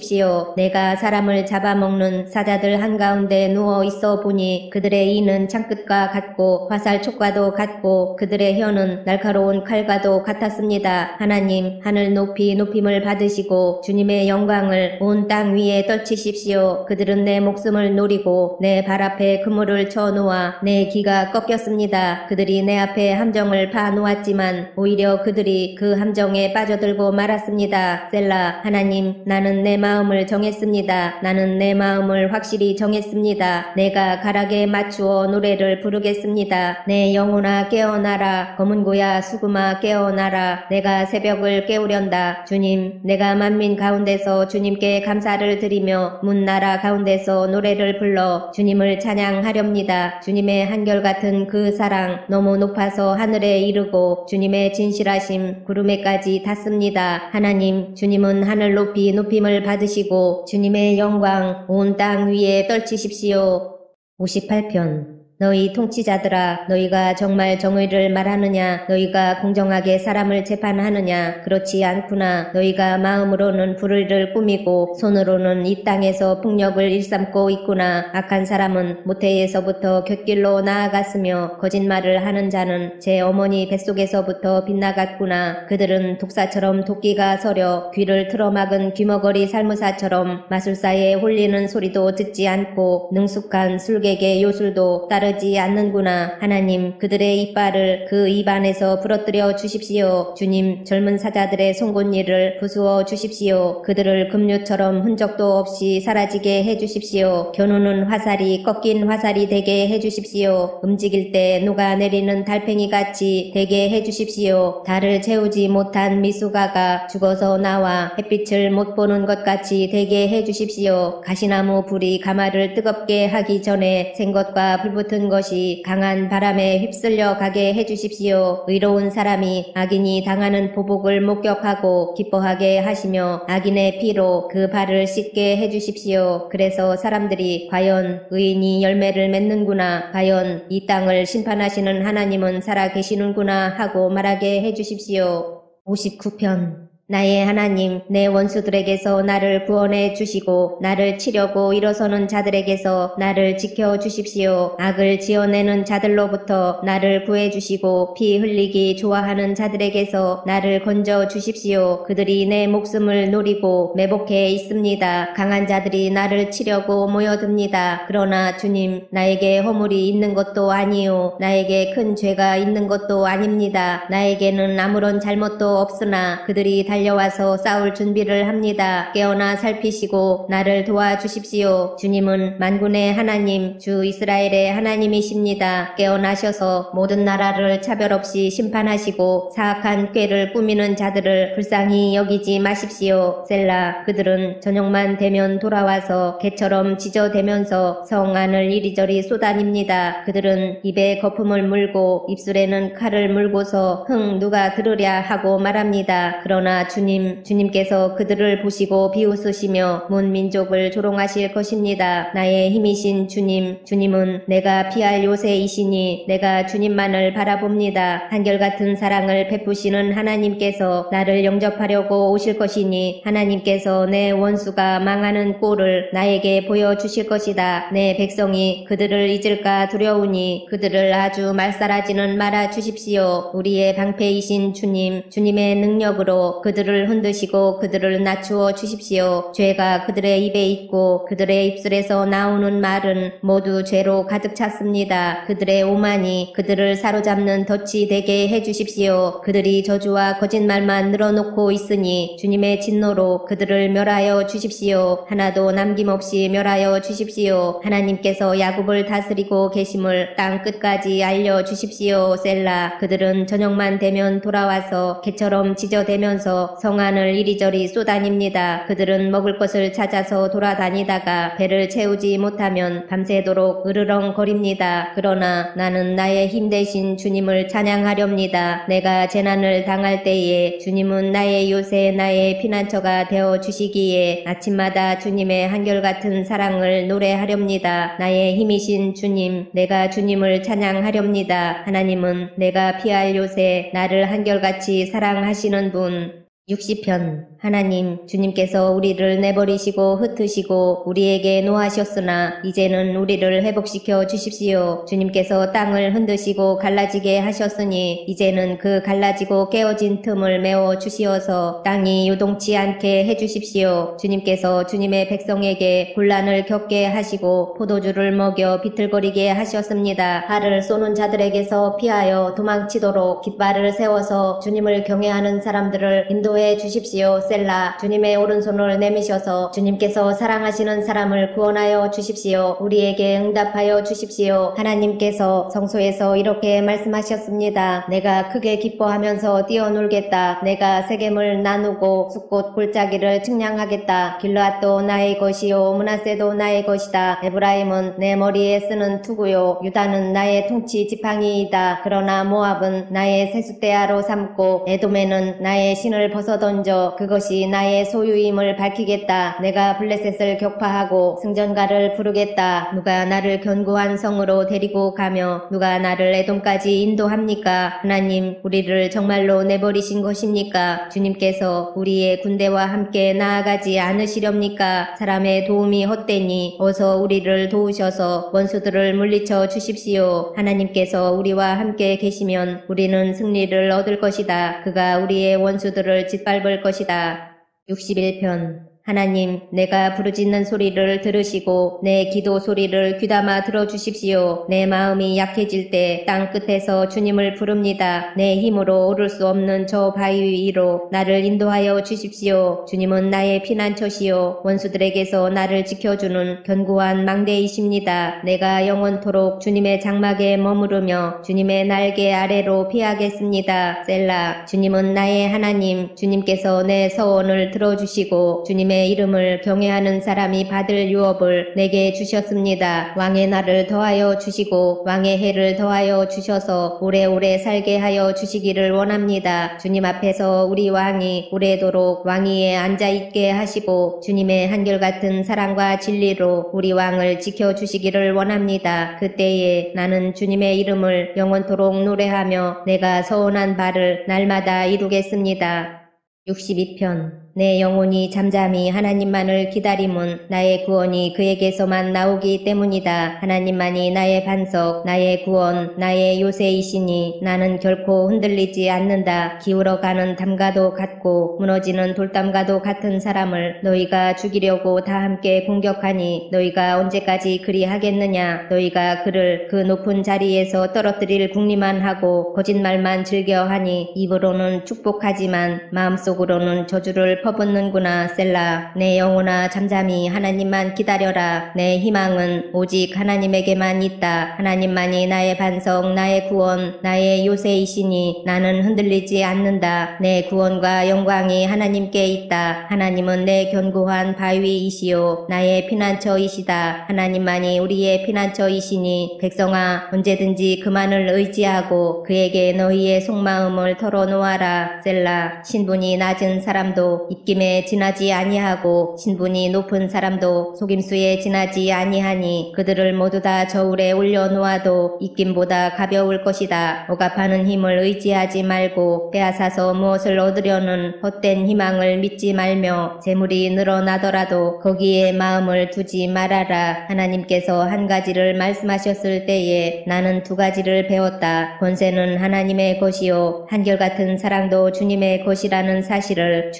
내가 사람을 잡아먹는 사자들 한가운데 누워 있어 보니 그들의 이는 창끝과 같고 화살촉과도 같고 그들의 혀는 날카로운 칼과도 같았습니다. 하나님, 하늘 높이 높임을 받으시고 주님의 영광을 온 땅 위에 떨치십시오. 그들은 내 목숨을 노리고 내 발 앞에 그물을 쳐놓아 내 기가 꺾였습니다. 그들이 내 앞에 함정을 파놓았지만 오히려 그들이 그 함정에 빠져들고 말았습니다. 셀라. 하나님, 나는 내 마음을 정했습니다. 나는 내 마음을 확실히 정했습니다. 내가 가락에 맞추어 노래를 부르겠습니다. 내 영혼아 깨어나라. 검은고야 수금아 깨어나라. 내가 새벽을 깨우련다. 주님, 내가 만민 가운데서 주님께 감사를 드리며 문나라 가운데서 노래를 불러 주님을 찬양하렵니다. 주님의 한결같은 그 사랑 너무 높아서 하늘에 이르고 주님의 진실하심 구름에까지 닿습니다. 하나님, 주님은 하늘 높이 높임을 받으시고 주님의 영광 온 땅 위에 떨치십시오. 58편. 너희 통치자들아, 너희가 정말 정의를 말하느냐? 너희가 공정하게 사람을 재판하느냐? 그렇지 않구나. 너희가 마음으로는 불의를 꾸미고 손으로는 이 땅에서 폭력을 일삼고 있구나. 악한 사람은 모태에서부터 곁길로 나아갔으며 거짓말을 하는 자는 제 어머니 뱃속에서부터 빗나갔구나. 그들은 독사처럼 도끼가 서려 귀를 틀어막은 귀머거리 살무사처럼 마술사에 홀리는 소리도 듣지 않고 능숙한 술객의 요술도 따르지 않는구나. 하나님, 그들의 이빨을 그 입 안에서 부러뜨려 주십시오. 주님, 젊은 사자들의 송곳니를 부수어 주십시오. 그들을 급류처럼 흔적도 없이 사라지게 해주십시오. 겨누는 화살이 꺾인 화살이 되게 해주십시오. 움직일 때 녹아내리는 달팽이같이 되게 해주십시오. 달을 채우지 못한 미숙아가 죽어서 나와 햇빛을 못 보는 것 같이 되게 해주십시오. 가시나무 불이 가마를 뜨겁게 하기 전에 생것과 불붙은 것이 강한 바람에 휩쓸려 가게 해주십시오. 의로운 사람이 악인이 당하는 보복을 목격하고 기뻐하게 하시며 악인의 피로 그 발을 씻게 해주십시오. 그래서 사람들이 과연 의인이 열매를 맺는구나, 과연 이 땅을 심판하시는 하나님은 살아계시는구나 하고 말하게 해주십시오. 59편. 나의 하나님, 내 원수들에게서 나를 구원해 주시고 나를 치려고 일어서는 자들에게서 나를 지켜 주십시오. 악을 지어내는 자들로부터 나를 구해 주시고 피 흘리기 좋아하는 자들에게서 나를 건져 주십시오. 그들이 내 목숨을 노리고 매복해 있습니다. 강한 자들이 나를 치려고 모여듭니다. 그러나 주님, 나에게 허물이 있는 것도 아니요, 나에게 큰 죄가 있는 것도 아닙니다. 나에게는 아무런 잘못도 없으나 그들이 달려와서 싸울 준비를 합니다. 깨어나 살피시고 나를 도와주십시오. 주님은 만군의 하나님, 주 이스라엘의 하나님이십니다. 깨어나셔서 모든 나라를 차별 없이 심판하시고 사악한 꾀를 꾸미는 자들을 불쌍히 여기지 마십시오. 셀라. 그들은 저녁만 되면 돌아와서 개처럼 지저대면서 성 안을 이리저리 쏘다닙니다. 그들은 입에 거품을 물고 입술에는 칼을 물고서 흥 누가 들으랴 하고 말합니다. 그러나 주님께서 그들을 보시고 비웃으시며 문 민족을 조롱하실 것입니다. 나의 힘이신 주님은 내가 피할 요새이시니 내가 주님만을 바라봅니다. 한결같은 사랑을 베푸시는 하나님께서 나를 영접하려고 오실 것이니 하나님께서 내 원수가 망하는 꼴을 나에게 보여주실 것이다. 내 백성이 그들을 잊을까 두려우니 그들을 아주 말살하지는 말아 주십시오. 우리의 방패이신 주님의 능력으로 그들을 흔드시고 그들을 낮추어 주십시오. 죄가 그들의 입에 있고 그들의 입술에서 나오는 말은 모두 죄로 가득 찼습니다. 그들의 오만이 그들을 사로잡는 덫이 되게 해주십시오. 그들이 저주와 거짓말만 늘어놓고 있으니 주님의 진노로 그들을 멸하여 주십시오. 하나도 남김없이 멸하여 주십시오. 하나님께서 야곱을 다스리고 계심을 땅 끝까지 알려주십시오. 셀라. 그들은 저녁만 되면 돌아와서 개처럼 지저대면서 성 안을 이리저리 쏘다닙니다. 그들은 먹을 것을 찾아서 돌아다니다가 배를 채우지 못하면 밤새도록 으르렁거립니다. 그러나 나는 나의 힘 대신 주님을 찬양하렵니다. 내가 재난을 당할 때에 주님은 나의 요새 나의 피난처가 되어 주시기에 아침마다 주님의 한결같은 사랑을 노래하렵니다. 나의 힘이신 주님, 내가 주님을 찬양하렵니다. 하나님은 내가 피할 요새 나를 한결같이 사랑하시는 분. 60편. 하나님, 주님께서 우리를 내버리시고 흩으시고 우리에게 노하셨으나 이제는 우리를 회복시켜 주십시오. 주님께서 땅을 흔드시고 갈라지게 하셨으니 이제는 그 갈라지고 깨어진 틈을 메워 주시어서 땅이 요동치 않게 해주십시오. 주님께서 주님의 백성에게 곤란을 겪게 하시고 포도주를 먹여 비틀거리게 하셨습니다. 활을 쏘는 자들에게서 피하여 도망치도록 깃발을 세워서 주님을 경외하는 사람들을 인도해 주십시오. 셀라. 주님의 오른손을 내미셔서 주님께서 사랑하시는 사람을 구원하여 주십시오. 우리에게 응답하여 주십시오. 하나님께서 성소에서 이렇게 말씀하셨습니다. 내가 크게 기뻐하면서 뛰어놀겠다. 내가 세겜을 나누고 숫꽃 골짜기를 측량하겠다. 길르앗도 나의 것이요 므낫세도 나의 것이다. 에브라임은 내 머리에 쓰는 투구요 유다는 나의 통치 지팡이이다. 그러나 모압은 나의 세숫대야로 삼고 에돔에는 나의 신을 벗어던져 그것이 나의 소유임을 밝히겠다. 내가 블레셋을 격파하고 승전가를 부르겠다. 누가 나를 견고한 성으로 데리고 가며 누가 나를 에돔까지 인도합니까? 하나님, 우리를 정말로 내버리신 것입니까? 주님께서 우리의 군대와 함께 나아가지 않으시렵니까? 사람의 도움이 헛되니 어서 우리를 도우셔서 원수들을 물리쳐 주십시오. 하나님께서 우리와 함께 계시면 우리는 승리를 얻을 것이다. 그가 우리의 원수들을 짓밟을 것이다. 61편. 하나님, 내가 부르짖는 소리를 들으시고 내 기도 소리를 귀담아 들어주십시오. 내 마음이 약해질 때 땅 끝에서 주님을 부릅니다. 내 힘으로 오를 수 없는 저 바위 위로 나를 인도하여 주십시오. 주님은 나의 피난처시요 원수들에게서 나를 지켜주는 견고한 망대이십니다. 내가 영원토록 주님의 장막에 머무르며 주님의 날개 아래로 피하겠습니다. 셀라. 주님은 나의 하나님, 주님께서 내 서원을 들어주시고 주님의 이름을 경외하는 사람이 받을 유업을 내게 주셨습니다. 왕의 날을 더하여 주시고 왕의 해를 더하여 주셔서 오래오래 살게 하여 주시기를 원합니다. 주님 앞에서 우리 왕이 오래도록 왕위에 앉아있게 하시고 주님의 한결같은 사랑과 진리로 우리 왕을 지켜주시기를 원합니다. 그때에 나는 주님의 이름을 영원토록 노래하며 내가 서원한 바를 날마다 이루겠습니다. 62편. 내 영혼이 잠잠히 하나님만을 기다림은 나의 구원이 그에게서만 나오기 때문이다. 하나님만이 나의 반석, 나의 구원, 나의 요새이시니 나는 결코 흔들리지 않는다. 기울어가는 담과도 같고 무너지는 돌담과도 같은 사람을 너희가 죽이려고 다 함께 공격하니 너희가 언제까지 그리 하겠느냐. 너희가 그를 그 높은 자리에서 떨어뜨릴 궁리만 하고 거짓말만 즐겨하니 입으로는 축복하지만 마음속으로는 저주를 퍼붓는구나. 셀라. 내 영혼아 잠잠히 하나님만 기다려라. 내 희망은 오직 하나님에게만 있다. 하나님만이 나의 반석, 나의 구원, 나의 요새이시니 나는 흔들리지 않는다. 내 구원과 영광이 하나님께 있다. 하나님은 내 견고한 바위이시요 나의 피난처이시다. 하나님만이 우리의 피난처이시니 백성아 언제든지 그만을 의지하고 그에게 너희의 속마음을 털어놓아라. 셀라. 신분이 낮은 사람도 입김에 지나지 아니하고 신분이 높은 사람도 속임수에 지나지 아니하니 그들을 모두 다 저울에 올려놓아도 입김보다 가벼울 것이다. 억압하는 힘을 의지하지 말고 빼앗아서 무엇을 얻으려는 헛된 희망을 믿지 말며 재물이 늘어나더라도 거기에 마음을 두지 말아라. 하나님께서 한 가지를 말씀하셨을 때에 나는 두 가지를 배웠다. 권세는 하나님의 것이요 한결같은 사랑도 주님의 것이라는 사실을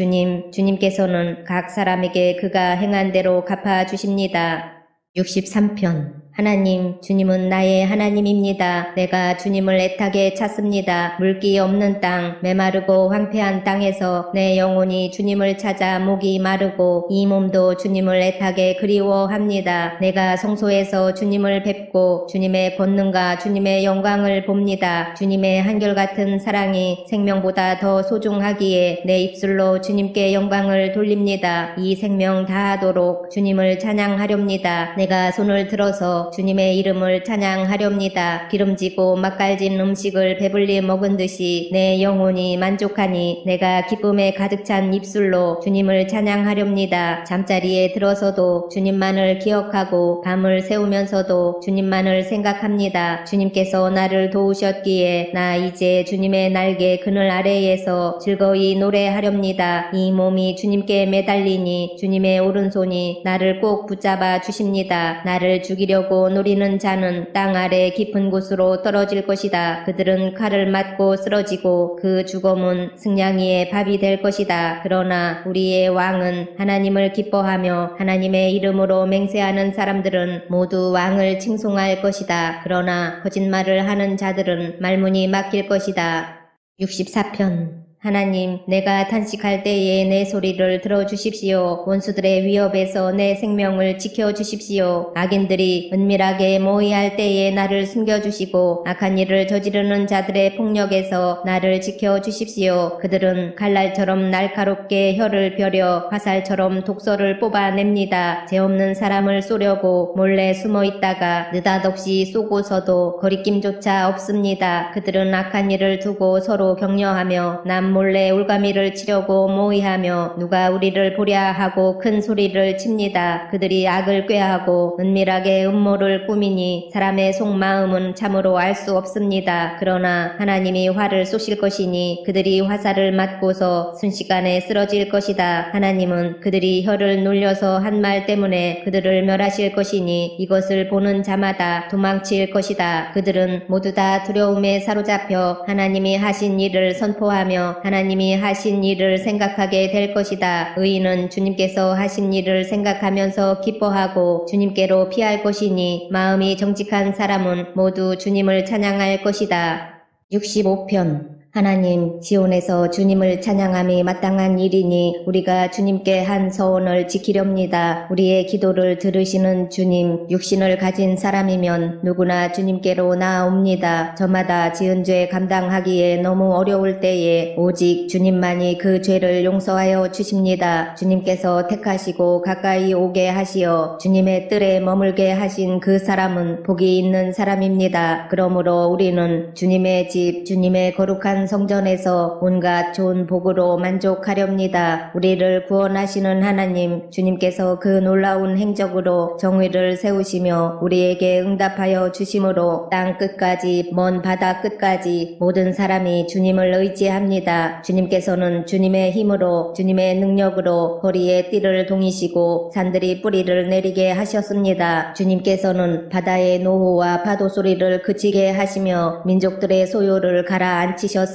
주님께서는 각 사람에게 그가 행한 대로 갚아주십니다. 63편. 하나님, 주님은 나의 하나님입니다. 내가 주님을 애타게 찾습니다. 물기 없는 땅, 메마르고 황폐한 땅에서 내 영혼이 주님을 찾아 목이 마르고 이 몸도 주님을 애타게 그리워합니다. 내가 성소에서 주님을 뵙고 주님의 권능과 주님의 영광을 봅니다. 주님의 한결같은 사랑이 생명보다 더 소중하기에 내 입술로 주님께 영광을 돌립니다. 이 생명 다하도록 주님을 찬양하렵니다. 내가 손을 들어서 주님의 이름을 찬양하렵니다. 기름지고 맛깔진 음식을 배불리 먹은 듯이 내 영혼이 만족하니 내가 기쁨에 가득 찬 입술로 주님을 찬양하렵니다. 잠자리에 들어서도 주님만을 기억하고 밤을 새우면서도 주님만을 생각합니다. 주님께서 나를 도우셨기에 나 이제 주님의 날개 그늘 아래에서 즐거이 노래하렵니다. 이 몸이 주님께 매달리니 주님의 오른손이 나를 꼭 붙잡아 주십니다. 나를 죽이려고 노리는 자는 땅 아래 깊은 곳으로 떨어질 것이다. 그들은 칼을 맞고 쓰러지고 그 죽음은 승냥이의 밥이 될 것이다. 그러나 우리의 왕은 하나님을 기뻐하며 하나님의 이름으로 맹세하는 사람들은 모두 왕을 칭송할 것이다. 그러나 거짓말을 하는 자들은 말문이 막힐 것이다. 64편. 하나님, 내가 탄식할 때에 내 소리를 들어주십시오. 원수들의 위협에서 내 생명을 지켜주십시오. 악인들이 은밀하게 모의할 때에 나를 숨겨주시고 악한 일을 저지르는 자들의 폭력에서 나를 지켜주십시오. 그들은 칼날처럼 날카롭게 혀를 벼려 화살처럼 독소를 뽑아냅니다. 죄 없는 사람을 쏘려고 몰래 숨어있다가 느닷없이 쏘고서도 거리낌조차 없습니다. 그들은 악한 일을 두고 서로 격려하며 남 몰래 올가미를 치려고 모의하며 누가 우리를 보랴 하고 큰 소리를 칩니다. 그들이 악을 꾀하고 은밀하게 음모를 꾸미니 사람의 속마음은 참으로 알 수 없습니다. 그러나 하나님이 화를 쏘실 것이니 그들이 화살을 맞고서 순식간에 쓰러질 것이다. 하나님은 그들이 혀를 놀려서 한 말 때문에 그들을 멸하실 것이니 이것을 보는 자마다 도망칠 것이다. 그들은 모두 다 두려움에 사로잡혀 하나님이 하신 일을 선포하며 하나님이 하신 일을 생각하게 될 것이다. 의인은 주님께서 하신 일을 생각하면서 기뻐하고 주님께로 피할 것이니 마음이 정직한 사람은 모두 주님을 찬양할 것이다. 65편 하나님, 지온에서 주님을 찬양함이 마땅한 일이니 우리가 주님께 한 서원을 지키렵니다. 우리의 기도를 들으시는 주님, 육신을 가진 사람이면 누구나 주님께로 나아옵니다. 저마다 지은 죄 감당하기에 너무 어려울 때에 오직 주님만이 그 죄를 용서하여 주십니다. 주님께서 택하시고 가까이 오게 하시어 주님의 뜰에 머물게 하신 그 사람은 복이 있는 사람입니다. 그러므로 우리는 주님의 집, 주님의 거룩한 성전에서 온갖 좋은 복으로 만족하렵니다. 우리를 구원하시는 하나님, 주님께서 그 놀라운 행적으로 정의를 세우시며 우리에게 응답하여 주심으로 땅 끝까지 먼 바다 끝까지 모든 사람이 주님을 의지합니다. 주님께서는 주님의 힘으로 주님의 능력으로 허리에 띠를 동이시고 산들이 뿌리를 내리게 하셨습니다. 주님께서는 바다의 노호와 파도 소리를 그치게 하시며 민족들의 소요를 가라앉히셨습니다.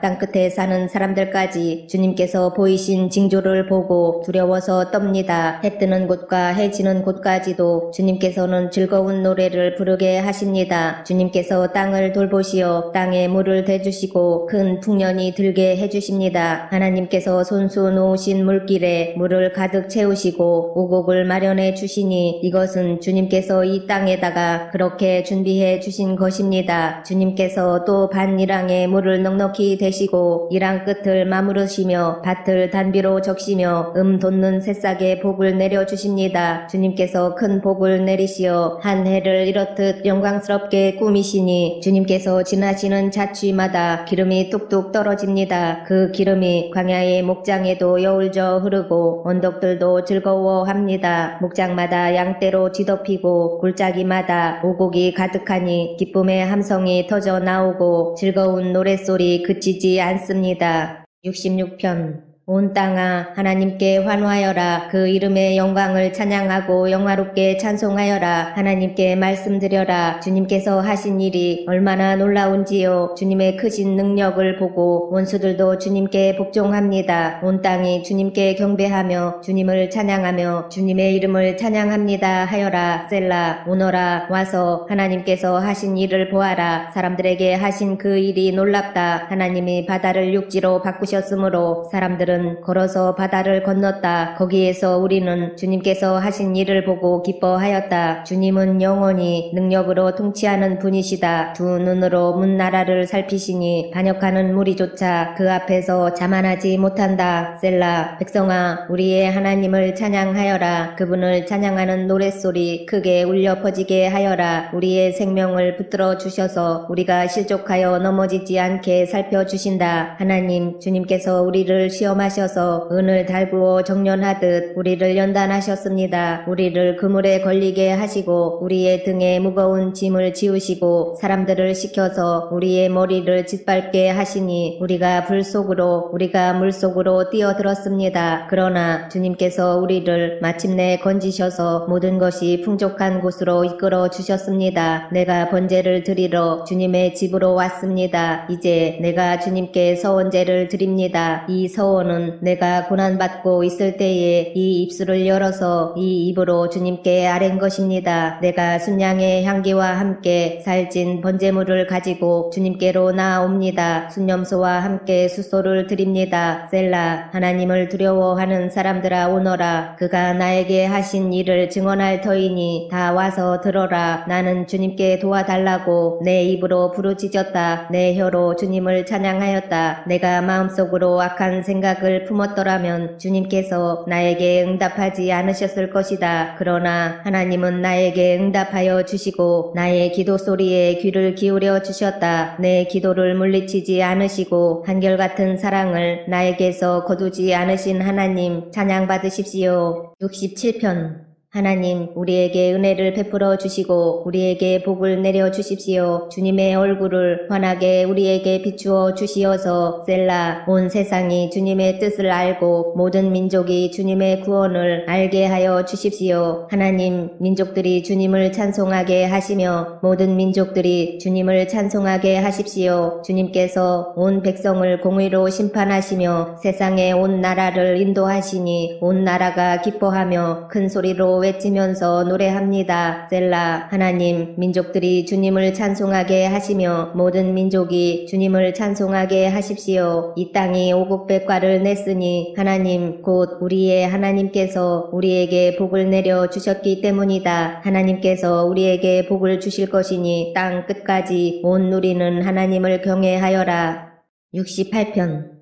땅끝에 사는 사람들까지 주님께서 보이신 징조를 보고 두려워서 떱니다. 해 뜨는 곳과 해 지는 곳까지도 주님께서는 즐거운 노래를 부르게 하십니다. 주님께서 땅을 돌보시어 땅에 물을 대주시고 큰 풍년이 들게 해주십니다. 하나님께서 손수 놓으신 물길에 물을 가득 채우시고 오곡을 마련해 주시니 이것은 주님께서 이 땅에다가 그렇게 준비해 주신 것입니다. 주님께서 또 반이랑의 물을 넉넉히 대시고 이랑 끝을 마무르시며 밭을 단비로 적시며 돋는 새싹에 복을 내려주십니다. 주님께서 큰 복을 내리시어 한 해를 이렇듯 영광스럽게 꾸미시니 주님께서 지나시는 자취마다 기름이 뚝뚝 떨어집니다. 그 기름이 광야의 목장에도 여울져 흐르고 언덕들도 즐거워합니다. 목장마다 양떼로 뒤덮이고 골짜기마다 오곡이 가득하니 기쁨의 함성이 터져 나오고 즐거운 노랫소리 그치지 않습니다. 66편 온 땅아 하나님께 환호하여라. 그 이름의 영광을 찬양하고 영화롭게 찬송하여라. 하나님께 말씀드려라. 주님께서 하신 일이 얼마나 놀라운지요. 주님의 크신 능력을 보고 원수들도 주님께 복종합니다. 온 땅이 주님께 경배하며 주님을 찬양하며 주님의 이름을 찬양합니다 하여라. 셀라. 오너라 와서 하나님께서 하신 일을 보아라. 사람들에게 하신 그 일이 놀랍다. 하나님이 바다를 육지로 바꾸셨으므로 사람들은 걸어서 바다를 건넜다. 거기에서 우리는 주님께서 하신 일을 보고 기뻐하였다. 주님은 영원히 능력으로 통치하는 분이시다. 두 눈으로 문 나라를 살피시니 반역하는 무리조차 그 앞에서 자만하지 못한다. 셀라. 백성아 우리의 하나님을 찬양하여라. 그분을 찬양하는 노랫소리 크게 울려 퍼지게 하여라. 우리의 생명을 붙들어 주셔서 우리가 실족하여 넘어지지 않게 살펴주신다. 하나님 주님께서 우리를 시험하셔서 은을 달구어 정련하듯 우리를 연단하셨습니다. 우리를 그물에 걸리게 하시고 우리의 등에 무거운 짐을 지우시고 사람들을 시켜서 우리의 머리를 짓밟게 하시니 우리가 불 속으로 우리가 물 속으로 뛰어들었습니다. 그러나 주님께서 우리를 마침내 건지셔서 모든 것이 풍족한 곳으로 이끌어 주셨습니다. 내가 번제를 드리러 주님의 집으로 왔습니다. 이제 내가 주님께 서원제를 드립니다. 이 서원은 내가 고난받고 있을 때에 이 입술을 열어서 이 입으로 주님께 아랜 것입니다. 내가 순양의 향기와 함께 살찐 번제물을 가지고 주님께로 나아옵니다. 순념소와 함께 수소를 드립니다. 셀라. 하나님을 두려워하는 사람들아 오너라. 그가 나에게 하신 일을 증언할 터이니 다 와서 들어라. 나는 주님께 도와달라고 내 입으로 부르짖었다. 내 혀로 주님을 찬양하였다. 내가 마음속으로 악한 생각을 언약을 품었더라면 주님께서 나에게 응답하지 않으셨을 것이다. 그러나 하나님은 나에게 응답하여 주시고 나의 기도 소리에 귀를 기울여 주셨다. 내 기도를 물리치지 않으시고 한결같은 사랑을 나에게서 거두지 않으신 하나님 찬양 받으십시오. 67편 하나님 우리에게 은혜를 베풀어 주시고 우리에게 복을 내려 주십시오. 주님의 얼굴을 환하게 우리에게 비추어 주시어서 셀라. 온 세상이 주님의 뜻을 알고 모든 민족이 주님의 구원을 알게 하여 주십시오. 하나님 민족들이 주님을 찬송하게 하시며 모든 민족들이 주님을 찬송하게 하십시오. 주님께서 온 백성을 공의로 심판하시며 세상의 온 나라를 인도하시니 온 나라가 기뻐하며 큰 소리로 외치면서 노래합니다. 셀라. 하나님 민족들이 주님을 찬송하게 하시며 모든 민족이 주님을 찬송하게 하십시오. 이 땅이 오곡백과를 냈으니 하나님 곧 우리의 하나님께서 우리에게 복을 내려 주셨기 때문이다. 하나님께서 우리에게 복을 주실 것이니 땅 끝까지 온 누리는 하나님을 경외하여라. 68편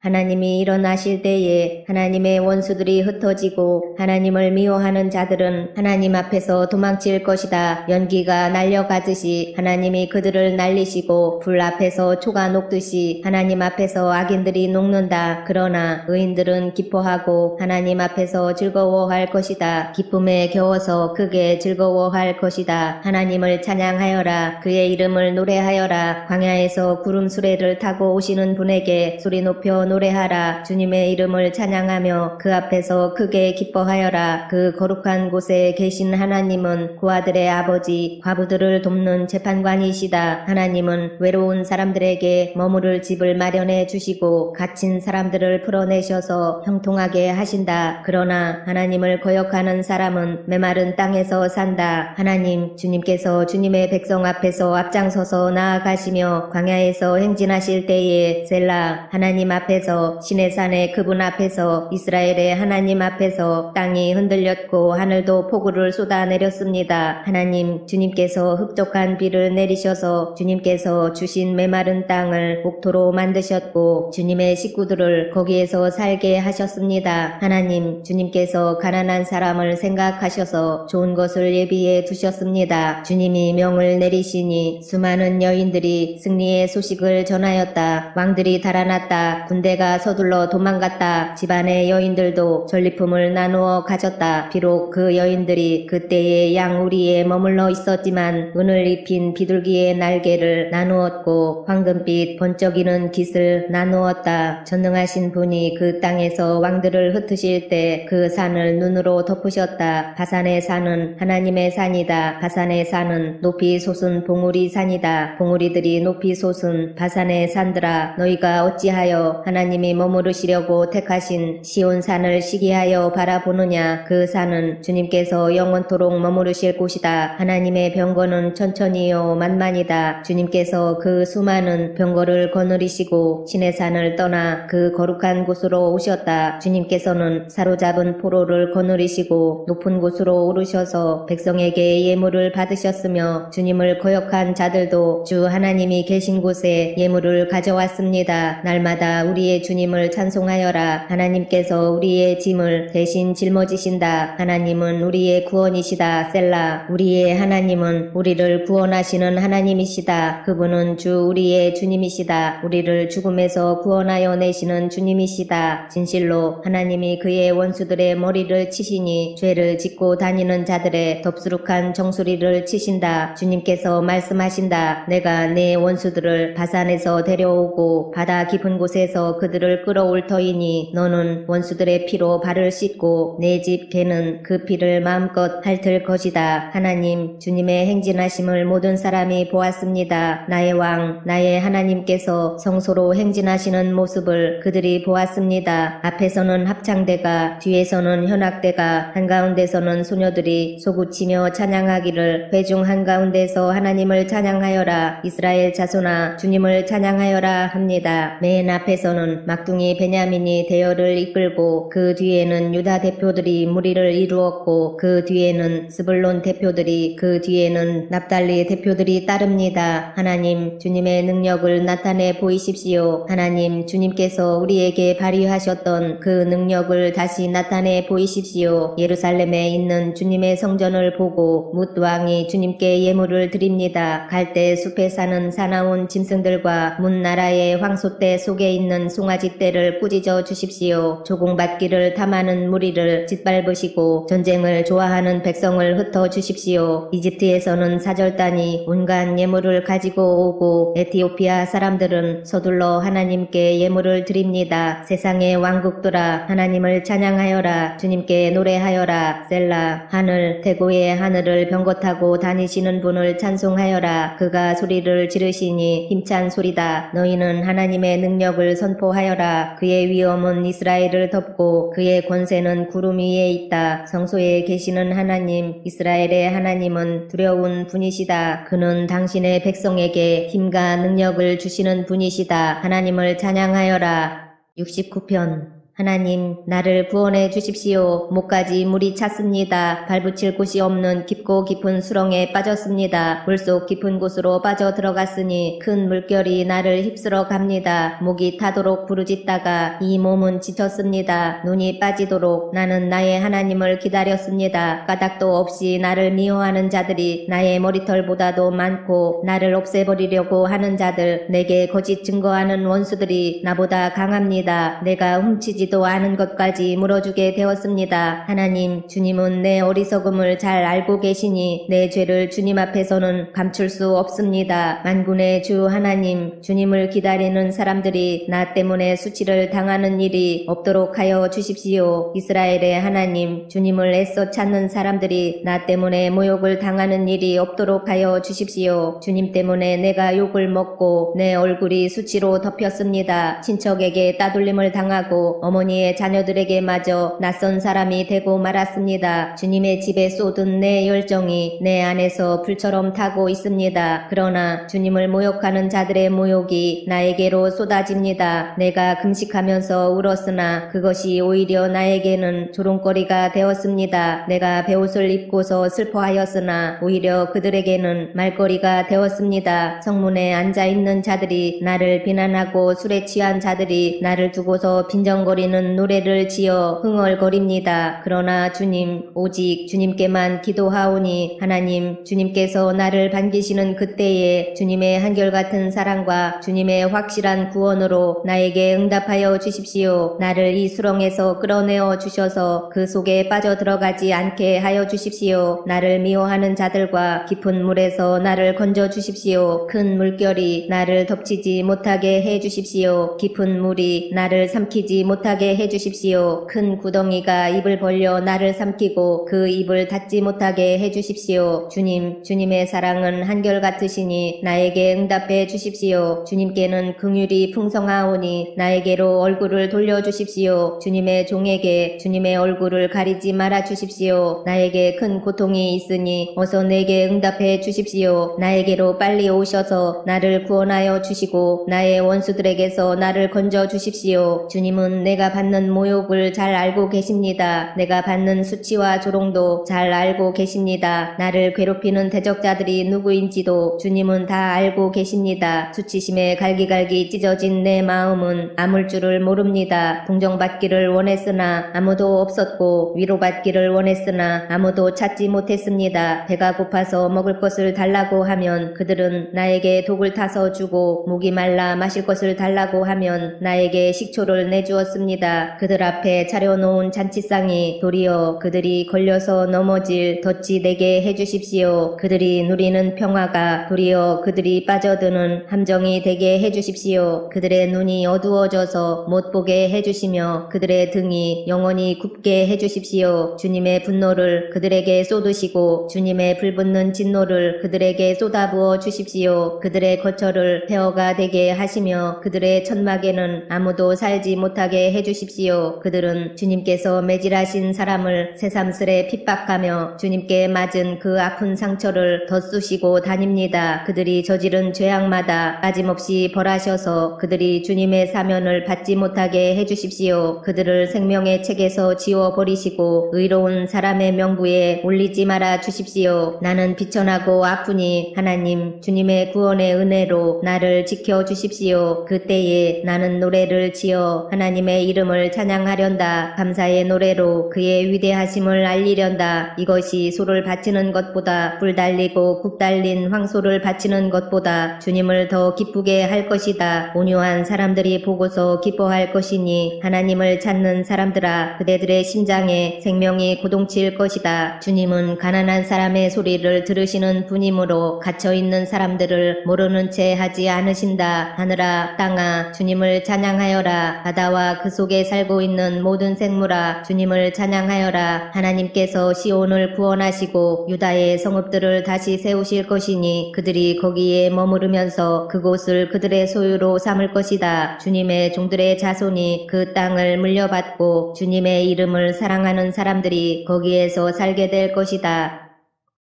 하나님이 일어나실 때에 하나님의 원수들이 흩어지고 하나님을 미워하는 자들은 하나님 앞에서 도망칠 것이다. 연기가 날려가듯이 하나님이 그들을 날리시고 불 앞에서 초가 녹듯이 하나님 앞에서 악인들이 녹는다. 그러나 의인들은 기뻐하고 하나님 앞에서 즐거워할 것이다. 기쁨에 겨워서 크게 즐거워할 것이다. 하나님을 찬양하여라. 그의 이름을 노래하여라. 광야에서 구름 수레를 타고 오시는 분에게 소리 높여 노래하라. 주님의 이름을 찬양하며 그 앞에서 크게 기뻐하여라. 그 거룩한 곳에 계신 하나님은 고아들의 아버지, 과부들을 돕는 재판관이시다. 하나님은 외로운 사람들에게 머무를 집을 마련해 주시고 갇힌 사람들을 풀어내셔서 형통하게 하신다. 그러나 하나님을 거역하는 사람은 메마른 땅에서 산다. 하나님, 주님께서 주님의 백성 앞에서 앞장서서 나아가시며 광야에서 행진하실 때에 셀라. 하나님 앞에서 시내산의 그분 앞에서 이스라엘의 하나님 앞에서 땅이 흔들렸고 하늘도 폭우를 쏟아내렸습니다. 하나님 주님께서 흡족한 비를 내리셔서 주님께서 주신 메마른 땅을 옥토로 만드셨고 주님의 식구들을 거기에서 살게 하셨습니다. 하나님 주님께서 가난한 사람을 생각하셔서 좋은 것을 예비해 두셨습니다. 주님이 명을 내리시니 수많은 여인들이 승리의 소식을 전하였다. 왕들이 달아났다. 군대가 서둘러 도망갔다. 집안의 여인들도 전리품을 나누어 가졌다. 비록 그 여인들이 그때의 양우리에 머물러 있었지만 은을 입힌 비둘기의 날개를 나누었고 황금빛 번쩍이는 깃을 나누었다. 전능하신 분이 그 땅에서 왕들을 흩으실 때 그 산을 눈으로 덮으셨다. 바산의 산은 하나님의 산이다. 바산의 산은 높이 솟은 봉우리 산이다. 봉우리들이 높이 솟은 바산의 산들아, 너희가 어찌하여 하나님이 머무르시려고 택하신 시온산을 시기하여 바라보느냐. 그 산은 주님께서 영원토록 머무르실 곳이다. 하나님의 병거는 천천히요 만만이다. 주님께서 그 수많은 병거를 거느리시고 시내산을 떠나 그 거룩한 곳으로 오셨다. 주님께서는 사로잡은 포로를 거느리시고 높은 곳으로 오르셔서 백성에게 예물을 받으셨으며 주님을 거역한 자들도 주 하나님이 계신 곳에 예물을 가져왔습니다. 날마다 우리의 주님을 찬송하여라. 하나님께서 우리의 짐을 대신 짊어지신다. 하나님은 우리의 구원이시다. 셀라. 우리의 하나님은 우리를 구원하시는 하나님이시다. 그분은 주 우리의 주님이시다. 우리를 죽음에서 구원하여 내시는 주님이시다. 진실로 하나님이 그의 원수들의 머리를 치시니 죄를 짓고 다니는 자들의 덥수룩한 정수리를 치신다. 주님께서 말씀하신다. 내가 내 원수들을 바산에서 데려오고 바다 깊은 곳에서 그들을 끌어올 터이니 너는 원수들의 피로 발을 씻고 내 집 개는 그 피를 마음껏 핥을 것이다. 하나님 주님의 행진하심을 모든 사람이 보았습니다. 나의 왕 나의 하나님께서 성소로 행진하시는 모습을 그들이 보았습니다. 앞에서는 합창대가 뒤에서는 현악대가 한가운데서는 소녀들이 소구치며 찬양하기를 회중 한가운데서 하나님을 찬양하여라. 이스라엘 자손아 주님을 찬양하여라 합니다. 맨 앞에서는 앞에는 막둥이 베냐민이 대열을 이끌고 그 뒤에는 유다 대표들이 무리를 이루었고 그 뒤에는 스불론 대표들이 그 뒤에는 납달리 대표들이 따릅니다. 하나님 주님의 능력을 나타내 보이십시오. 하나님 주님께서 우리에게 발휘하셨던 그 능력을 다시 나타내 보이십시오. 예루살렘에 있는 주님의 성전을 보고 뭇 왕이 주님께 예물을 드립니다. 갈대 숲에 사는 사나운 짐승들과 문 나라의 황소떼 속에 있는 송아지 떼를 꾸짖어 주십시오. 조공받기를 탐하는 무리를 짓밟으시고 전쟁을 좋아하는 백성을 흩어 주십시오. 이집트에서는 사절단이 온갖 예물을 가지고 오고 에티오피아 사람들은 서둘러 하나님께 예물을 드립니다. 세상의 왕국들아 하나님을 찬양하여라. 주님께 노래하여라. 셀라. 하늘 대고의 하늘을 병거타고 다니시는 분을 찬송하여라. 그가 소리를 지르시니 힘찬 소리다. 너희는 하나님의 능력을 선포하여라. 그의 위엄은 이스라엘을 덮고 그의 권세는 구름 위에 있다. 성소에 계시는 하나님 이스라엘의 하나님은 두려운 분이시다. 그는 당신의 백성에게 힘과 능력을 주시는 분이시다. 하나님을 찬양하여라. 69편. 하나님 나를 구원해 주십시오. 목까지 물이 찼습니다. 발붙일 곳이 없는 깊고 깊은 수렁에 빠졌습니다. 물속 깊은 곳으로 빠져 들어갔으니 큰 물결이 나를 휩쓸어 갑니다. 목이 타도록 부르짖다가 이 몸은 지쳤습니다. 눈이 빠지도록 나는 나의 하나님을 기다렸습니다. 까닭도 없이 나를 미워하는 자들이 나의 머리털보다도 많고 나를 없애버리려고 하는 자들 내게 거짓 증거하는 원수들이 나보다 강합니다. 내가 훔치지도 않은 것까지 물어주게 되었습니다. 하나님 주님은 내 어리석음을 잘 알고 계시니 내 죄를 주님 앞에서는 감출 수 없습니다. 만군의 주 하나님 주님을 기다리는 사람들이 나 때문에 수치를 당하는 일이 없도록 하여 주십시오. 이스라엘의 하나님 주님을 애써 찾는 사람들이 나 때문에 모욕을 당하는 일이 없도록 하여 주십시오. 주님 때문에 내가 욕을 먹고 내 얼굴이 수치로 덮였습니다. 친척에게 따돌림을 당하고 어머니의 자녀들에게 마저 낯선 사람이 되고 말았습니다. 주님의 집에 쏟은 내 열정이 내 안에서 불처럼 타고 있습니다. 그러나 주님을 모욕하는 자들의 모욕이 나에게로 쏟아집니다. 내가 금식하면서 울었으나 그것이 오히려 나에게는 조롱거리가 되었습니다. 내가 베옷을 입고서 슬퍼하였으나 오히려 그들에게는 말거리가 되었습니다. 성문에 앉아있는 자들이 나를 비난하고 술에 취한 자들이 나를 두고서 빈정거리는 노래를 지어 흥얼거립니다. 그러나 주님 오직 주님께만 기도하오니 하나님 주님께서 나를 반기시는 그때에 주님의 한결같은 사랑과 주님의 확실한 구원으로 나에게 응답하여 주십시오. 나를 이 수렁에서 끌어내어 주셔서 그 속에 빠져 들어가지 않게 하여 주십시오. 나를 미워하는 자들과 깊은 물에서 나를 건져 주십시오. 큰 물결이 나를 덮치지 못하게 해 주십시오. 깊은 물이 나를 삼키지 못하게 해 주십시오. 큰 구덩이가 입을 벌려 나를 삼키고 그 입을 닫지 못하게 해 주십시오. 주님, 주님의 사랑은 한결같으시니 나에게 응답해 주십시오. 주님께는 긍휼이 풍성하오니 나에게로 얼굴을 돌려 주십시오. 주님의 종에게 주님의 얼굴을 가리지 말아 주십시오. 나에게 큰 고통이 있으니 어서 내게 응답해 주십시오. 나에게로 빨리 오셔서 나를 구원하여 주시고 나의 원수들에게서 나를 건져 주십시오. 주님은 내가 받는 모욕을 잘 알고 계십니다. 내가 받는 수치와 조롱도 잘 알고 계십니다. 나를 괴롭히는 대적자들이 누구인지도 주님은 다 알고 계십니다. 수치심에 갈기갈기 찢어진 내 마음은 아물 줄을 모릅니다. 동정받기를 원했으나 아무도 없었고 위로받기를 원했으나 아무도 찾지 못했습니다. 배가 고파서 먹을 것을 달라고 하면 그들은 나에게 독을 타서 주고 목이 말라 마실 것을 달라고 하면 나에게 식초를 내주었습니다. 그들 앞에 차려놓은 잔치상이 도리어 그들이 걸려서 넘어질 덫이 되게 해주십시오. 그들이 누리는 평화가 도리어 그들이 빠져드는 함정이 되게 해주십시오. 그들의 눈이 어두워져서 못 보게 해주시며 그들의 등이 영원히 굽게 해주십시오. 주님의 분노를 그들에게 쏟으시고 주님의 불붙는 진노를 그들에게 쏟아부어 주십시오. 그들의 거처를 폐허가 되게 하시며 그들의 천막에는 아무도 살지 못하게 해주십시오. 그들은 주님께서 매질하신 사람을 새삼스레 핍박하며 주님께 맞은 그 아픈 상처를 덧쑤시고 다닙니다. 그들이 저지른 죄악마다 빠짐없이 벌하셔서 그들이 주님의 사면을 받지 못하게 해주십시오. 그들을 생명의 책에서 지워버리시고 의로운 사람의 명부에 올리지 말아 주십시오. 나는 비천하고 아프니 하나님 주님의 구원의 은혜로 나를 지켜주십시오. 그때에 나는 노래를 지어 하나님의 이름을 찬양하련다. 감사의 노래로 그의 위대하심을 알리련다. 이것이 소를 바치는 것보다 뿔 달리고 국 달린 황소를 바치는 것보다 주님을 더 기쁘게 할 것이다. 온유한 사람들이 보고서 기뻐할 것이니 하나님을 찾는 사람들아 그대들의 심장에 생명이 고동칠 것이다. 주님은 가난한 사람의 소리를 들으시는 분이므로 갇혀있는 사람들을 모르는 채 하지 않으신다. 하늘아 땅아 주님을 찬양하여라. 바다와 그 속에 살고 있는 모든 생물아 주님을 찬양하여라. 하나님께서 시온을 구원하시고 유다의 성읍들을 다시 세우실 것이니 그들이 거기에 머무르면서 그곳을 그들의 소유로 삼을 것이다. 주님의 종들의 자손이 그 땅을 물려받고 주님의 이름을 사랑하는 사람들이 거기에서 살게 될 것이다.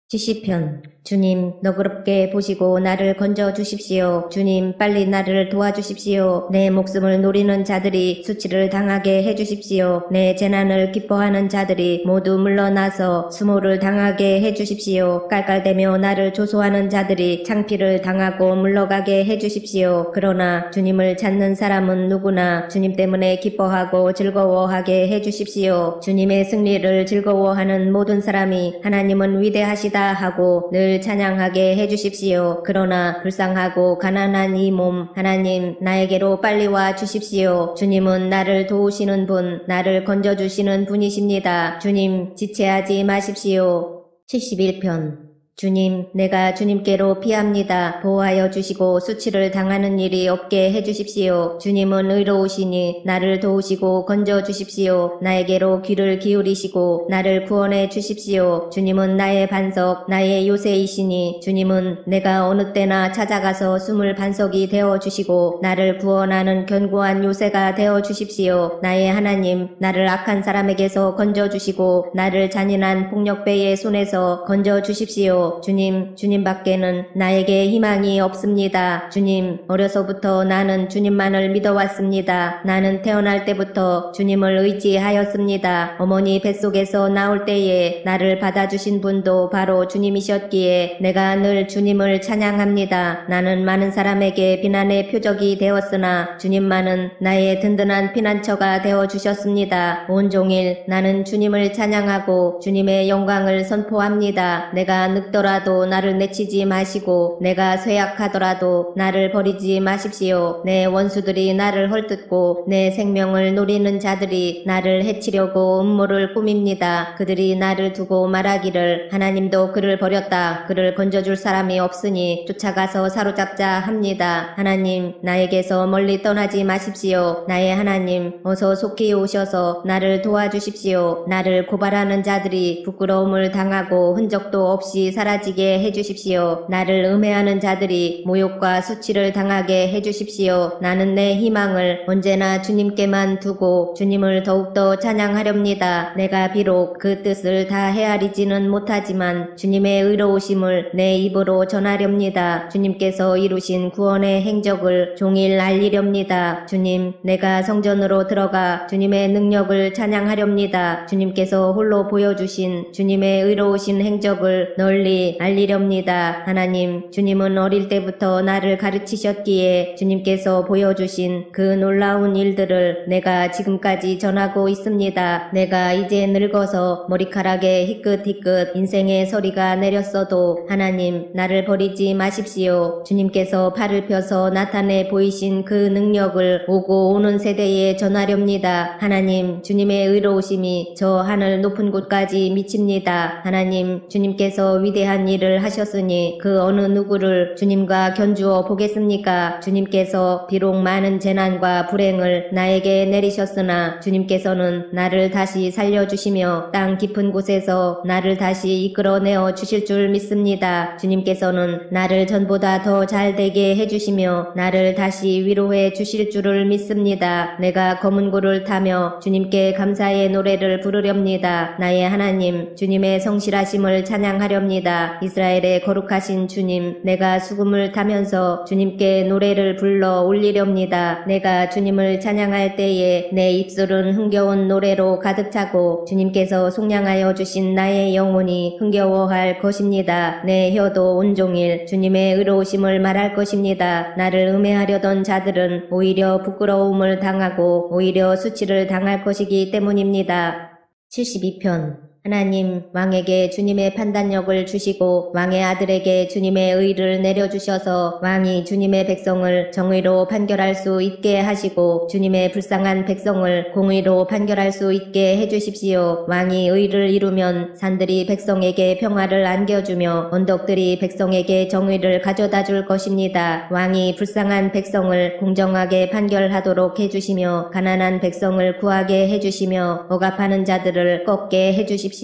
시시편 주님 너그럽게 보시고 나를 건져주십시오. 주님 빨리 나를 도와주십시오. 내 목숨을 노리는 자들이 수치를 당하게 해주십시오. 내 재난을 기뻐하는 자들이 모두 물러나서 수모를 당하게 해주십시오. 깔깔대며 나를 조소하는 자들이 창피를 당하고 물러가게 해주십시오. 그러나 주님을 찾는 사람은 누구나 주님 때문에 기뻐하고 즐거워하게 해주십시오. 주님의 승리를 즐거워하는 모든 사람이 하나님은 위대하시다 하고 늘 찬양하게 해주십시오. 그러나 불쌍하고 가난한 이 몸 하나님 나에게로 빨리 와 주십시오. 주님은 나를 도우시는 분, 나를 건져주시는 분이십니다. 주님 지체하지 마십시오. 71편 주님, 내가 주님께로 피합니다. 보호하여 주시고 수치를 당하는 일이 없게 해주십시오. 주님은 의로우시니 나를 도우시고 건져주십시오. 나에게로 귀를 기울이시고 나를 구원해 주십시오. 주님은 나의 반석, 나의 요새이시니 주님은 내가 어느 때나 찾아가서 숨을 반석이 되어주시고 나를 구원하는 견고한 요새가 되어주십시오. 나의 하나님, 나를 악한 사람에게서 건져주시고 나를 잔인한 폭력배의 손에서 건져주십시오. 주님 밖에는 나에게 희망이 없습니다. 주님, 어려서부터 나는 주님만을 믿어왔습니다. 나는 태어날 때부터 주님을 의지하였습니다. 어머니 뱃속에서 나올 때에 나를 받아주신 분도 바로 주님이셨기에 내가 늘 주님을 찬양합니다. 나는 많은 사람에게 비난의 표적이 되었으나 주님만은 나의 든든한 피난처가 되어주셨습니다. 온종일 나는 주님을 찬양하고 주님의 영광을 선포합니다. 내가 늙더라도 나를 내치지 마시고 내가 쇠약하더라도 나를 버리지 마십시오. 내 원수들이 나를 헐뜯고 내 생명을 노리는 자들이 나를 해치려고 음모를 꾸밉니다. 그들이 나를 두고 말하기를 하나님도 그를 버렸다. 그를 건져줄 사람이 없으니 쫓아가서 사로잡자 합니다. 하나님, 나에게서 멀리 떠나지 마십시오. 나의 하나님, 어서 속히 오셔서 나를 도와주십시오. 나를 고발하는 자들이 부끄러움을 당하고 흔적도 없이 사라지게 해주십시오. 나를 음해하는 자들이 모욕과 수치를 당하게 해주십시오. 나는 내 희망을 언제나 주님께만 두고 주님을 더욱더 찬양하렵니다. 내가 비록 그 뜻을 다 헤아리지는 못하지만 주님의 의로우심을 내 입으로 전하렵니다. 주님께서 이루신 구원의 행적을 종일 알리렵니다. 주님, 내가 성전으로 들어가 주님의 능력을 찬양하렵니다. 주님께서 홀로 보여주신 주님의 의로우신 행적을 널리 알리렵니다. 하나님, 주님은 어릴 때부터 나를 가르치셨기에 주님께서 보여주신 그 놀라운 일들을 내가 지금까지 전하고 있습니다. 내가 이제 늙어서 머리카락에 희끗희끗 인생의 서리가 내렸어도 하나님, 나를 버리지 마십시오. 주님께서 팔을 펴서 나타내 보이신 그 능력을 오고 오는 세대에 전하렵니다. 하나님, 주님의 의로우심이 저 하늘 높은 곳까지 미칩니다. 하나님, 주님께서 위대하신 위대한 일을 하셨으니 그 어느 누구를 주님과 견주어 보겠습니까? 주님께서 비록 많은 재난과 불행을 나에게 내리셨으나 주님께서는 나를 다시 살려주시며 땅 깊은 곳에서 나를 다시 이끌어내어 주실 줄 믿습니다. 주님께서는 나를 전보다 더 잘되게 해주시며 나를 다시 위로해 주실 줄을 믿습니다. 내가 검은 고를 타며 주님께 감사의 노래를 부르렵니다. 나의 하나님 주님의 성실하심을 찬양하렵니다. 이스라엘의 거룩하신 주님, 내가 수금을 타면서 주님께 노래를 불러 올리렵니다. 내가 주님을 찬양할 때에 내 입술은 흥겨운 노래로 가득 차고 주님께서 속량하여 주신 나의 영혼이 흥겨워할 것입니다. 내 혀도 온종일 주님의 의로우심을 말할 것입니다. 나를 음해하려던 자들은 오히려 부끄러움을 당하고 오히려 수치를 당할 것이기 때문입니다. 72편 하나님, 왕에게 주님의 판단력을 주시고 왕의 아들에게 주님의 의를 내려주셔서 왕이 주님의 백성을 정의로 판결할 수 있게 하시고 주님의 불쌍한 백성을 공의로 판결할 수 있게 해주십시오. 왕이 의를 이루면 산들이 백성에게 평화를 안겨주며 언덕들이 백성에게 정의를 가져다 줄 것입니다. 왕이 불쌍한 백성을 공정하게 판결하도록 해주시며 가난한 백성을 구하게 해주시며 억압하는 자들을 꺾게 해주십시오.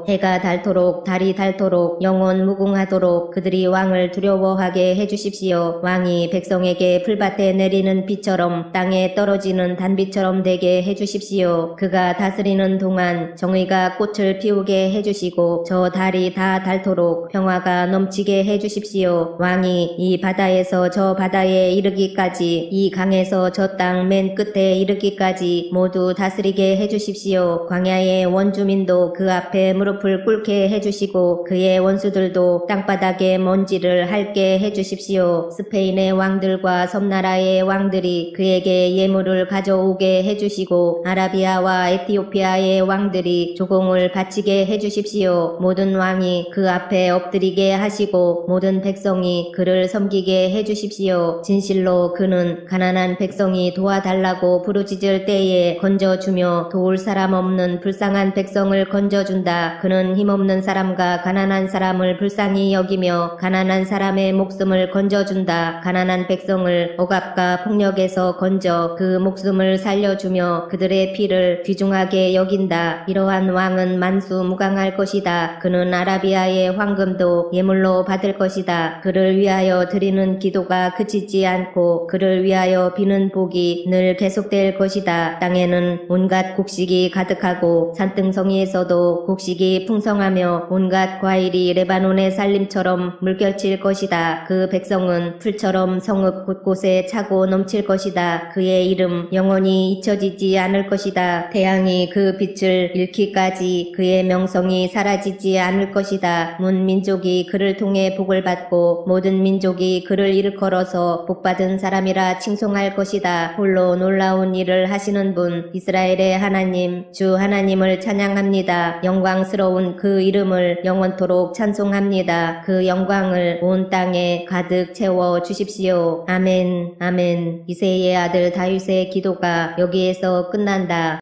해가 닳도록 달이 닳도록 영원 무궁하도록 그들이 왕을 두려워하게 해주십시오. 왕이 백성에게 풀밭에 내리는 비처럼 땅에 떨어지는 단비처럼 되게 해주십시오. 그가 다스리는 동안 정의가 꽃을 피우게 해주시고 저 달이 다 닳도록 평화가 넘치게 해주십시오. 왕이 이 바다에서 저 바다에 이르기까지 이 강에서 저 땅 맨 끝에 이르기까지 모두 다스리게 해주십시오. 광야의 원주민도 그 앞에 무릎을 꿇게 해주시고 그의 원수들도 땅바닥에 먼지를 핥게 해주십시오. 스페인의 왕들과 섬나라의 왕들이 그에게 예물을 가져오게 해주시고 아라비아와 에티오피아의 왕들이 조공을 바치게 해주십시오. 모든 왕이 그 앞에 엎드리게 하시고 모든 백성이 그를 섬기게 해주십시오. 진실로 그는 가난한 백성이 도와달라고 부르짖을 때에 건져주며 도울 사람 없는 불쌍한 백성을 건져준다. 그는 힘없는 사람과 가난한 사람을 불쌍히 여기며 가난한 사람의 목숨을 건져준다. 가난한 백성을 억압과 폭력에서 건져 그 목숨을 살려주며 그들의 피를 귀중하게 여긴다. 이러한 왕은 만수무강할 것이다. 그는 아라비아의 황금도 예물로 받을 것이다. 그를 위하여 드리는 기도가 그치지 않고 그를 위하여 비는 복이 늘 계속될 것이다. 땅에는 온갖 곡식이 가득하고 산등성이에서도 곡식이 풍성하며 온갖 과일이 레바논의 산림처럼 물결칠 것이다. 그 백성은 풀처럼 성읍 곳곳에 차고 넘칠 것이다. 그의 이름 영원히 잊혀지지 않을 것이다. 태양이 그 빛을 잃기까지 그의 명성이 사라지지 않을 것이다. 문 민족이 그를 통해 복을 받고 모든 민족이 그를 일컬어서 복받은 사람이라 칭송할 것이다. 홀로 놀라운 일을 하시는 분 이스라엘의 하나님 주 하나님을 찬양합니다. 영광스러운 그 이름을 영원토록 찬송합니다. 그 영광을 온 땅에 가득 채워 주십시오. 아멘, 아멘. 이새의 아들 다윗의 기도가 여기에서 끝난다.